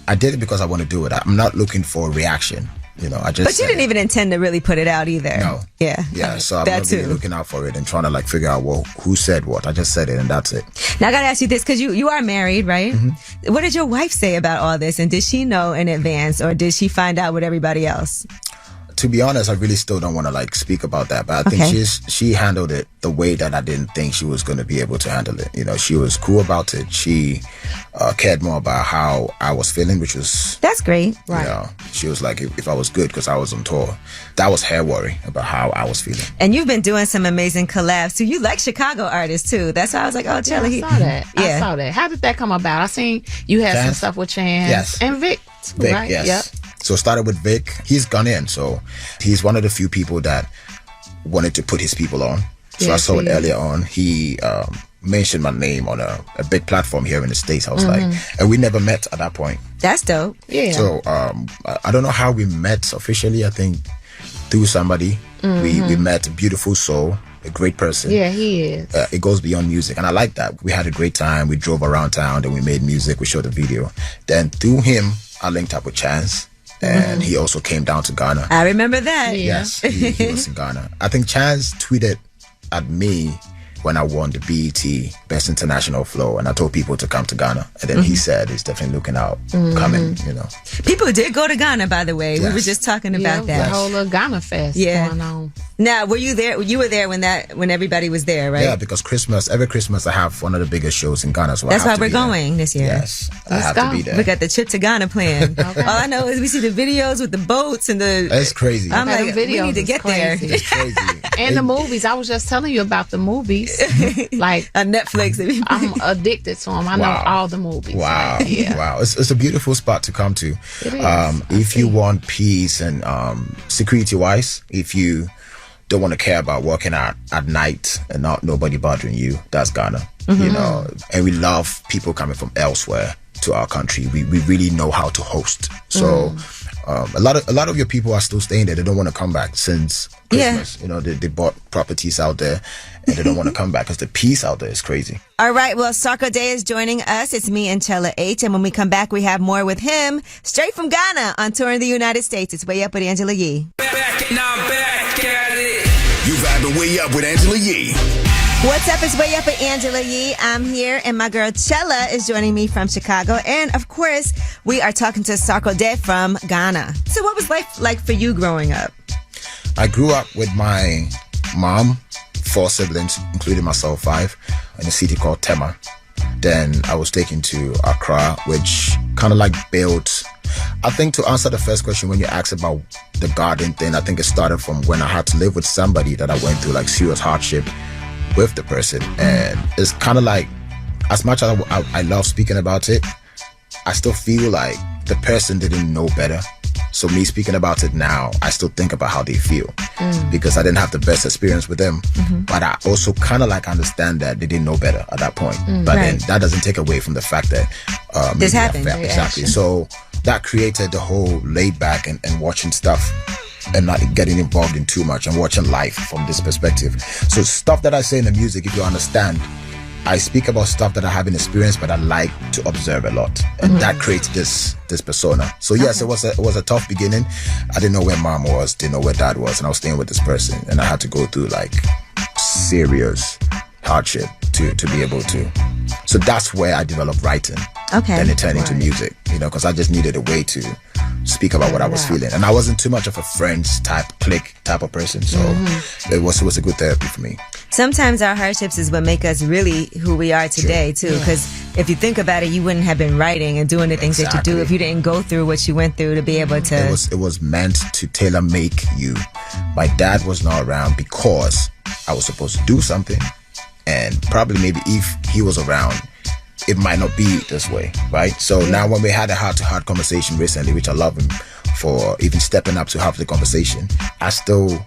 I did it because I want to do it. I'm not looking for a reaction. You know, I just. But you didn't even intend to really put it out either. No. Yeah. Yeah. So I'm That not really too. looking out for it and trying to like figure out who said what. I just said it and that's it. Now I gotta ask you this because you are married, right? What did your wife say about all this, and did she know in advance, or did she find out with everybody else? To be honest, I really still don't want to like speak about that, but I think she handled it the way that I didn't think she was going to be able to handle it. You know, she was cool about it. She cared more about how I was feeling, which was that's great. Right. You know, she was like, if I was good because I was on tour, that was her worry about how I was feeling. And you've been doing some amazing collabs too. You like Chicago artists too. That's why I was like, oh, ChellaH. I saw that. I saw that. How did that come about? I seen you had some Chance? stuff with Chance and Vic. Too, Vic, right? yes. Yep. So it started with Vic. He's Ghanaian, so he's one of the few people that wanted to put his people on. So I saw it earlier on. He mentioned my name on a big platform here in the States. I was like, and we never met at that point. That's dope. Yeah. So I don't know how we met officially. I think through somebody. We met a beautiful soul, a great person. Yeah, he is. It goes beyond music, and I like that. We had a great time. We drove around town, then we made music. We shot a video. Then through him, I linked up with Chance, and he also came down to Ghana. I remember that. Yes, he was in Ghana. I think Chance tweeted at me when I won the BET Best International Flow, and I told people to come to Ghana, and then he said he's definitely looking out, coming. You know, people did go to Ghana, by the way. We were just talking about that. The whole little Ghana fest going on. Now, were you there? You were there when everybody was there, right? Yeah, because every Christmas I have one of the biggest shows in Ghana, so that's I have why to we're be going this year. Yes, I have to be there. We got the trip to Ghana planned. All I know is we see the videos with the boats and the. It's crazy. I'm like, we need to get there. It's crazy. And the movies. I was just telling you about the movies. Like on Netflix. I'm addicted to them. I know all the movies. Wow. Like, yeah. Wow. It's a beautiful spot to come to. It is. If you want peace and security wise, if you don't want to care about working out at night and not nobody bothering you, that's Ghana. You know, and we love people coming from elsewhere to our country. We really know how to host. So a lot of your people are still staying there. They don't want to come back since Christmas. You know, they bought properties out there and they don't want to come back because the peace out there is crazy. All right, well, Sarkodie is joining us. It's me and ChellaH, and when we come back, we have more with him, straight from Ghana, on tour in the United States. It's Way Up with Angela Yee. You vibing Way Up with Angela Yee. What's up? It's Way Up with Angela Yee. I'm here, and my girl ChellaH is joining me from Chicago. And, of course, we are talking to Sarkodie from Ghana. So what was life like for you growing up? I grew up with my mom, 4 siblings, including myself, 5, in a city called Tema. Then I was taken to Accra, which kind of like built... I think to answer the first question when you asked about the garden thing, I think it started from when I had to live with somebody that I went through like serious hardship with the person. And it's kind of like, as much as I love speaking about it, I still feel like the person didn't know better. So me speaking about it now, I still think about how they feel because I didn't have the best experience with them. But I also kind of like understand that they didn't know better at that point. But then that doesn't take away from the fact that this happened. Exactly. So that created the whole laid back and watching stuff and not getting involved in too much and watching life from this perspective. So stuff that I say in the music, if you understand, I speak about stuff that I haven't experienced, but I like to observe a lot, and that creates this persona. So yes, it was a tough beginning. I didn't know where mom was, didn't know where dad was, and I was staying with this person, and I had to go through like serious hardship to be able to. So that's where I developed writing. Okay. Then it turned into music, because I just needed a way to speak about what I was feeling, and I wasn't too much of a friends clique type of person, so it was a good therapy for me. Sometimes our hardships is what make us really who we are today, too. Because if you think about it, you wouldn't have been writing and doing the things that you do if you didn't go through what you went through to be able to... It was meant to tailor make you. My dad was not around because I was supposed to do something, and probably maybe if he was around, it might not be this way, right? So now when we had a heart-to-heart conversation recently, which I love him for even stepping up to have the conversation, I still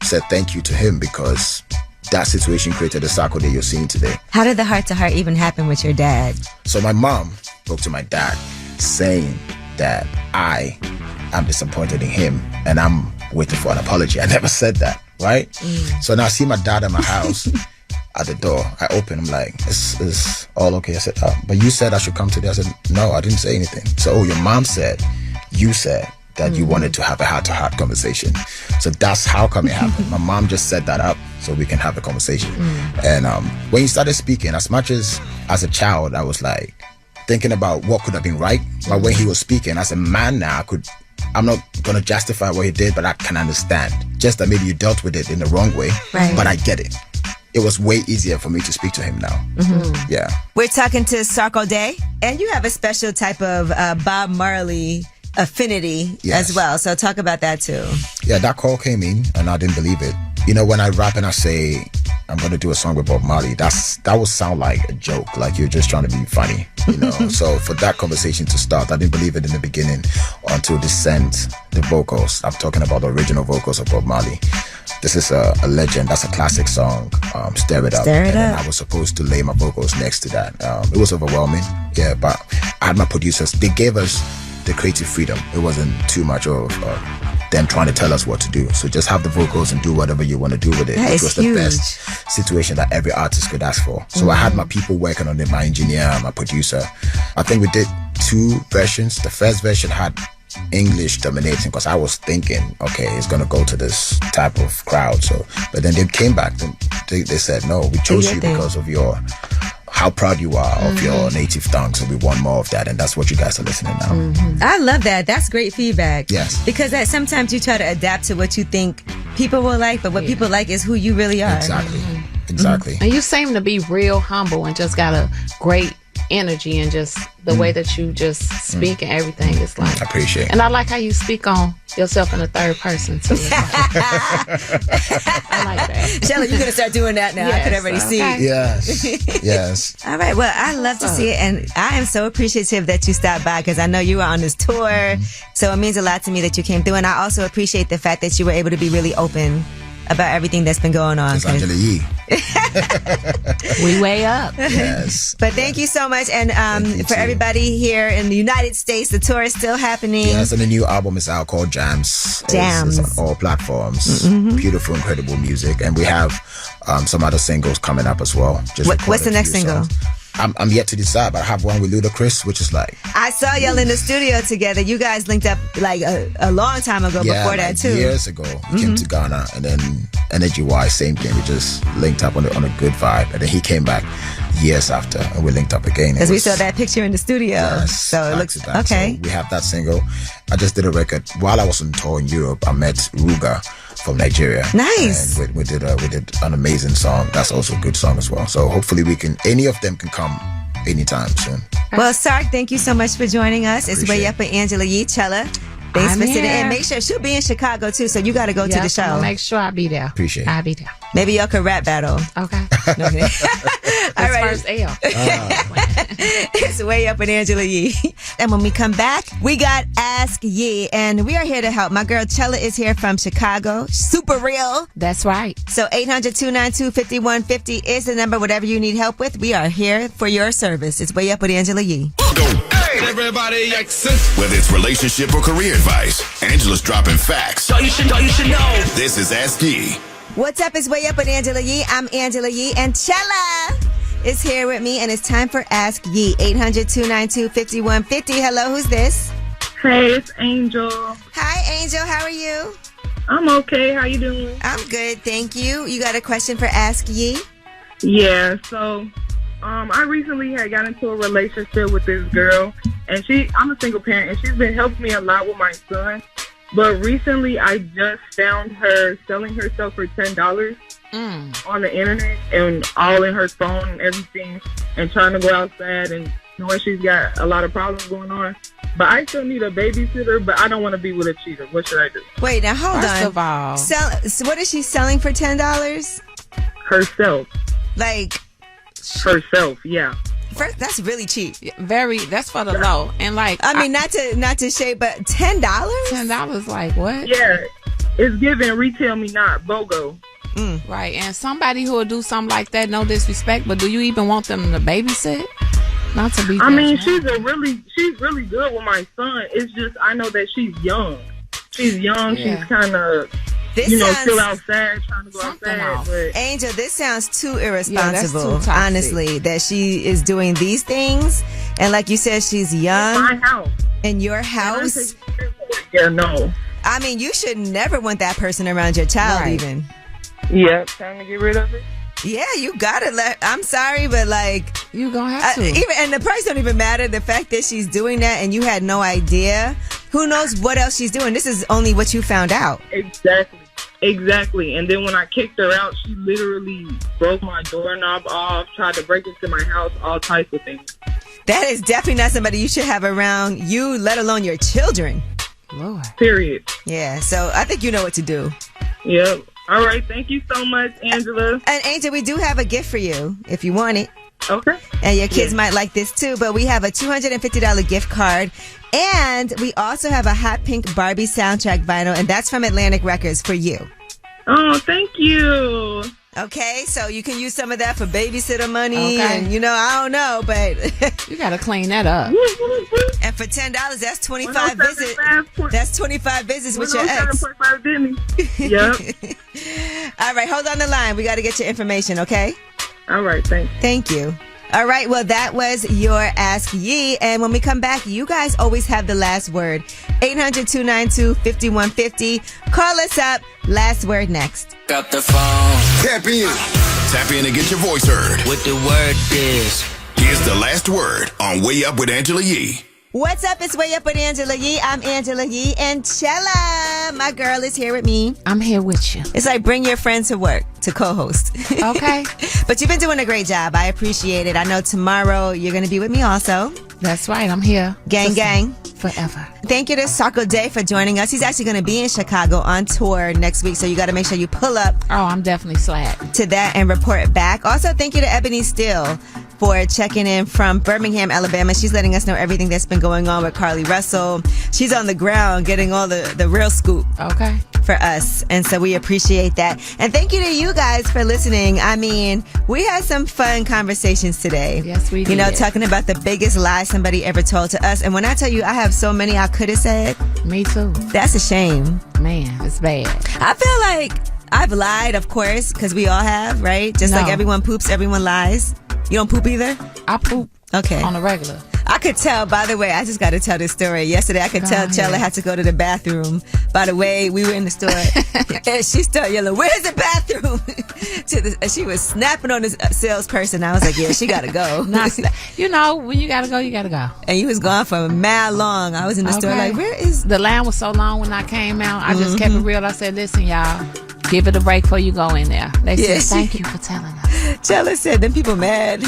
said thank you to him because that situation created the Sarkodie you're seeing today. How did the heart-to-heart even happen with your dad? So my mom spoke to my dad saying that I am disappointed in him and I'm waiting for an apology. I never said that, right? So now I see my dad at my house. At the door, I open. I'm like, "Is all okay?" I said, "But you said I should come today." I said, "No, I didn't say anything." So, your mom said, you said that you wanted to have a heart-to-heart conversation. So that's how come it happened. My mom just set that up so we can have a conversation. And when he started speaking, as much as a child, I was like thinking about what could have been right. But when he was speaking, as a man now, I'm not going to justify what he did, but I can understand. Just that maybe you dealt with it in the wrong way, but I get it. It was way easier for me to speak to him now. Yeah. We're talking to Sarkodie, and you have a special type of Bob Marley affinity as well. So talk about that too. Yeah, that call came in, and I didn't believe it. When I rap and I say I'm going to do a song with Bob Marley, that would sound like a joke, like you're just trying to be funny, So for that conversation to start, I didn't believe it in the beginning until they sent the vocals. I'm talking about the original vocals of Bob Marley. This is a legend. That's a classic song. Stir It Up. And then I was supposed to lay my vocals next to that. It was overwhelming. Yeah, but I had my producers. They gave us the creative freedom. It wasn't too much of them trying to tell us what to do. So just have the vocals and do whatever you want to do with it. It was the best situation that every artist could ask for. So I had my people working on it, my engineer, my producer. I think we did 2 versions. The first version had English dominating because I was thinking, okay, it's gonna go to this type of crowd. So, but then they came back and they said, no, we chose you because of how proud you are of your native tongue. So we want more of that, and that's what you guys are listening now. I love that. That's great feedback. Yes, because sometimes you try to adapt to what you think people will like, but what people like is who you really are. Exactly. And you seem to be real humble and just got a great energy and just the way that you just speak and everything is like. I appreciate it. And I like how you speak on yourself in the third person too. I like that. ChellaH, you're gonna start doing that now. I could already see. Yes. All right. Well, I love to see it, and I am so appreciative that you stopped by because I know you were on this tour, so it means a lot to me that you came through, and I also appreciate the fact that you were able to be really open about everything that's been going on. It's Angela Yee. We way up. Yes. But thank you so much. And for everybody here in the United States, the tour is still happening. Yes, and the new album is out called Jams. Jams. It's on all platforms. Mm-hmm. Beautiful, incredible music. And we have some other singles coming up as well. What's the next single? I'm yet to decide, but I have one with Ludacris, which is like... I saw y'all in the studio together. You guys linked up like a long time ago before that, too. Years ago. We came to Ghana, and then energy-wise, same thing. We just linked up on a good vibe. And then he came back years after, and we linked up again. Because we saw that picture in the studio. Yes, so it looks... Okay. So we have that single. I just did a record. While I was on tour in Europe, I met Ruga from Nigeria. Nice. And we did an amazing song. That's also a good song as well. So hopefully any of them can come anytime soon. Well, Sark, thank you so much for joining us. It's Way Up with Angela Yee, ChellaH. Thanks for sitting in. Make sure she'll be in Chicago too, so you got to go to the show. I'll make sure I'll be there. Appreciate it. I'll be there. Maybe y'all could rap battle. Okay. All right. First L. It's Way Up with Angela Yee. And when we come back, we got Ask Yee, and we are here to help. My girl ChellaH is here from Chicago. Super real. That's right. So 800-292-5150 is the number. Whatever you need help with, we are here for your service. It's Way Up with Angela Yee. Everybody, whether it's relationship or career advice, Angela's dropping facts. So you should know. This is Ask Yee. What's up? It's Way Up with Angela Yee. I'm Angela Yee, and ChellaH is here with me, and it's time for Ask Yee. 800-292-5150. Hello, who's this? Hey, it's Angel. Hi, Angel. How are you? I'm okay. How you doing? I'm good, thank you. You got a question for Ask Yee? Yeah, so I recently had got into a relationship with this girl, and I'm a single parent, and she's been helping me a lot with my son. But recently, I just found her selling herself for $10 on the internet, and all in her phone and everything, and trying to go outside, and knowing she's got a lot of problems going on. But I still need a babysitter, but I don't want to be with a cheater. What should I do? Wait, now hold on. First of all, so what is she selling for $10? Herself. Like herself, yeah. First, that's really cheap. That's for the low. And like, I mean, not to shade, but $10? $10, like what? Yeah, it's giving retail me not BOGO. Right, and somebody who will do something like that, no disrespect, but do you even want them to babysit? Not to be. I mean, she's really good with my son. It's just I know that she's young. She's young. Yeah. She's kind of. Still outside, trying to go outside. But Angel, this sounds too irresponsible, too toxic. honestly, that she is doing these things. And like you said, she's young. My house. In your house? Yeah, no. I mean, you should never want that person around your child, even. Yeah, time to get rid of it. Yeah, you gotta I'm sorry, but like you gonna have to. And the price don't even matter. The fact that she's doing that and you had no idea. Who knows what else she's doing? This is only what you found out. Exactly. And then when I kicked her out, she literally broke my doorknob off, tried to break into my house, all types of things. That is definitely not somebody you should have around you, let alone your children. Lord. Period. Yeah, so I think you know what to do. Yep. All right. Thank you so much, Angela. And Angel, we do have a gift for you if you want it. Okay. And your kids might like this too, but we have a $250 gift card. And we also have a hot pink Barbie soundtrack vinyl, and that's from Atlantic Records for you. Oh, thank you. Okay, so you can use some of that for babysitter money, and I don't know, but you gotta clean that up. And for $10, that's 25 visits. That's 25 visits with your ex. Yep. All right, hold on the line. We got to get your information, okay? All right, thanks. Thank you. All right, well, that was your Ask Yee. And when we come back, you guys always have the last word. 800-292-5150. Call us up. Last word next. Got the phone. Tap in. Tap in and get your voice heard. What the word is. Here's the last word on Way Up with Angela Yee. What's up? It's Way Up with Angela Yee. I'm Angela Yee, and ChellaH, my girl, is here with me. I'm here with you. It's like bring your friends to work to co-host. Okay. But you've been doing a great job. I appreciate it. I know tomorrow you're going to be with me also. That's right. I'm here. Gang. Forever. Thank you to Sarkodie for joining us. He's actually going to be in Chicago on tour next week, so you got to make sure you pull up. Oh, I'm definitely slack to that and report back. Also, thank you to Ebony Steele for checking in from Birmingham, Alabama. She's letting us know everything that's been going on with Carly Russell. She's on the ground getting all the real scoop. Okay. For us. And so we appreciate that. And thank you to you guys for listening. I mean, we had some fun conversations today. Yes, we did. You know, talking about the biggest lie somebody ever told to us. And when I tell you I have so many I could have said. Me too. That's a shame. Man, it's bad. I feel like I've lied, of course, because we all have, right? Just like everyone poops, everyone lies. You don't poop either? I poop. Okay. On a regular. I could tell, by the way, I just got to tell this story. Yesterday, I could tell ChellaH had to go to the bathroom. By the way, we were in the store, and she started yelling, "Where's the bathroom?" And she was snapping on this salesperson. I was like, yeah, she got to go. You know, when you got to go, you got to go. And you was gone for mad long. I was in the store like, where is... The line was so long when I came out. I just kept it real. I said, listen, y'all, give it a break before you go in there. They said, thank you for telling us. ChellaH said, them people mad.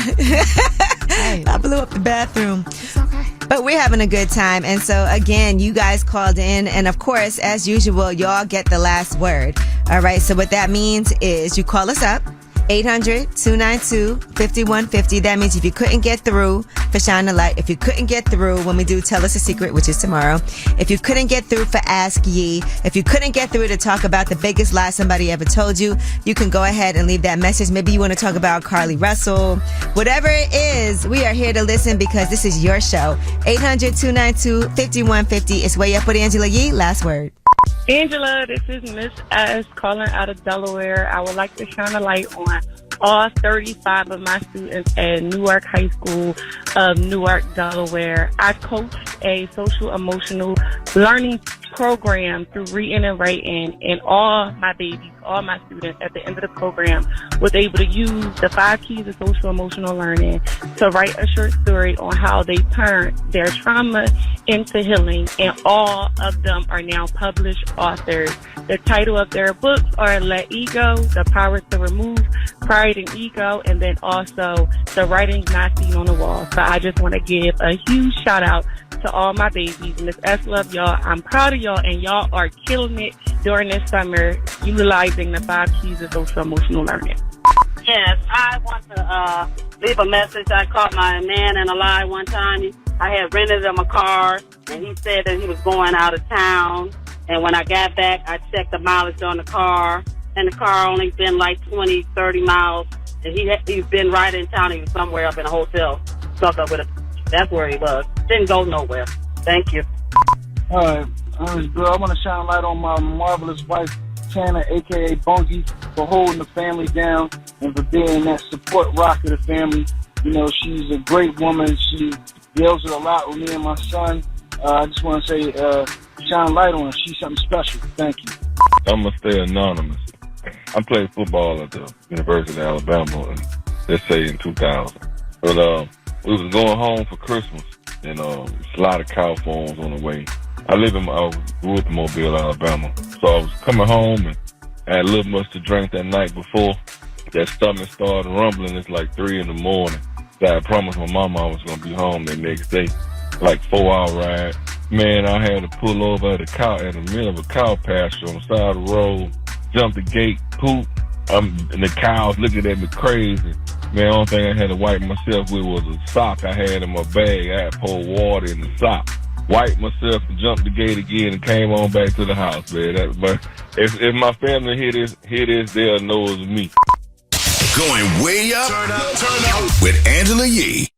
I blew up the bathroom. It's okay. But we're having a good time. And so, again, you guys called in. And, of course, as usual, y'all get the last word. All right. So what that means is you call us up. 800-292-5150. That means if you couldn't get through for Shine the Light, if you couldn't get through when we do Tell Us a Secret, which is tomorrow, if you couldn't get through for Ask Ye, if you couldn't get through to talk about the biggest lie somebody ever told you, you can go ahead and leave that message. Maybe you want to talk about Carly Russell. Whatever it is, we are here to listen because this is your show. 800-292-5150. It's Way Up with Angela Yee. Last word. Angela, this is Miss S calling out of Delaware. I would like to shine a light on all 35 of my students at Newark High School of Newark, Delaware. I coached a social emotional learning program through reading and writing, and all my babies, all my students at the end of the program was able to use the 5 keys of social emotional learning to write a short story on how they turned their trauma into healing, and all of them are now published authors. The title of their books are Let Ego, The Power to Remove Pride and Ego, and then also The Writing's Not Seen on the Wall. So I just want to give a huge shout out to all my babies. Miss S, love y'all. I'm proud of y'all, and y'all are killing it during this summer, utilizing the 5 keys of social emotional learning. Yes, I want to leave a message. I caught my man in a lie one time. I had rented him a car, and he said that he was going out of town. And when I got back, I checked the mileage on the car, and the car only been like 20, 30 miles. And he's been right in town. He was somewhere up in a hotel, stuck up with a... That's where he was. Didn't go nowhere. Thank you. All right. I want to shine a light on my marvelous wife, Tana, a.k.a. Bungie, for holding the family down and for being that support rock of the family. You know, she's a great woman. She deals with a lot with me and my son. I just want to say, shine a light on her. She's something special. Thank you. I'm going to stay anonymous. I played football at the University of Alabama, let's say in 2000. But we was going home for Christmas, and a lot of cow farms on the way. I grew up in Mobile, Alabama. So I was coming home and I had a little much to drink that night before. That stomach started rumbling. It's like 3 in the morning. So I promised my mama I was going to be home the next day. Like 4-hour ride. Man, I had to pull over at the middle of a cow pasture on the side of the road, jump the gate, poop. And the cows looking at me crazy. Man, the only thing I had to wipe myself with was a sock I had in my bag. I had poured water in the sock. Wiped myself and jumped the gate again and came on back to the house, man. But if my family hear this, they'll know it's me. Going way up, turn up with Angela Yee.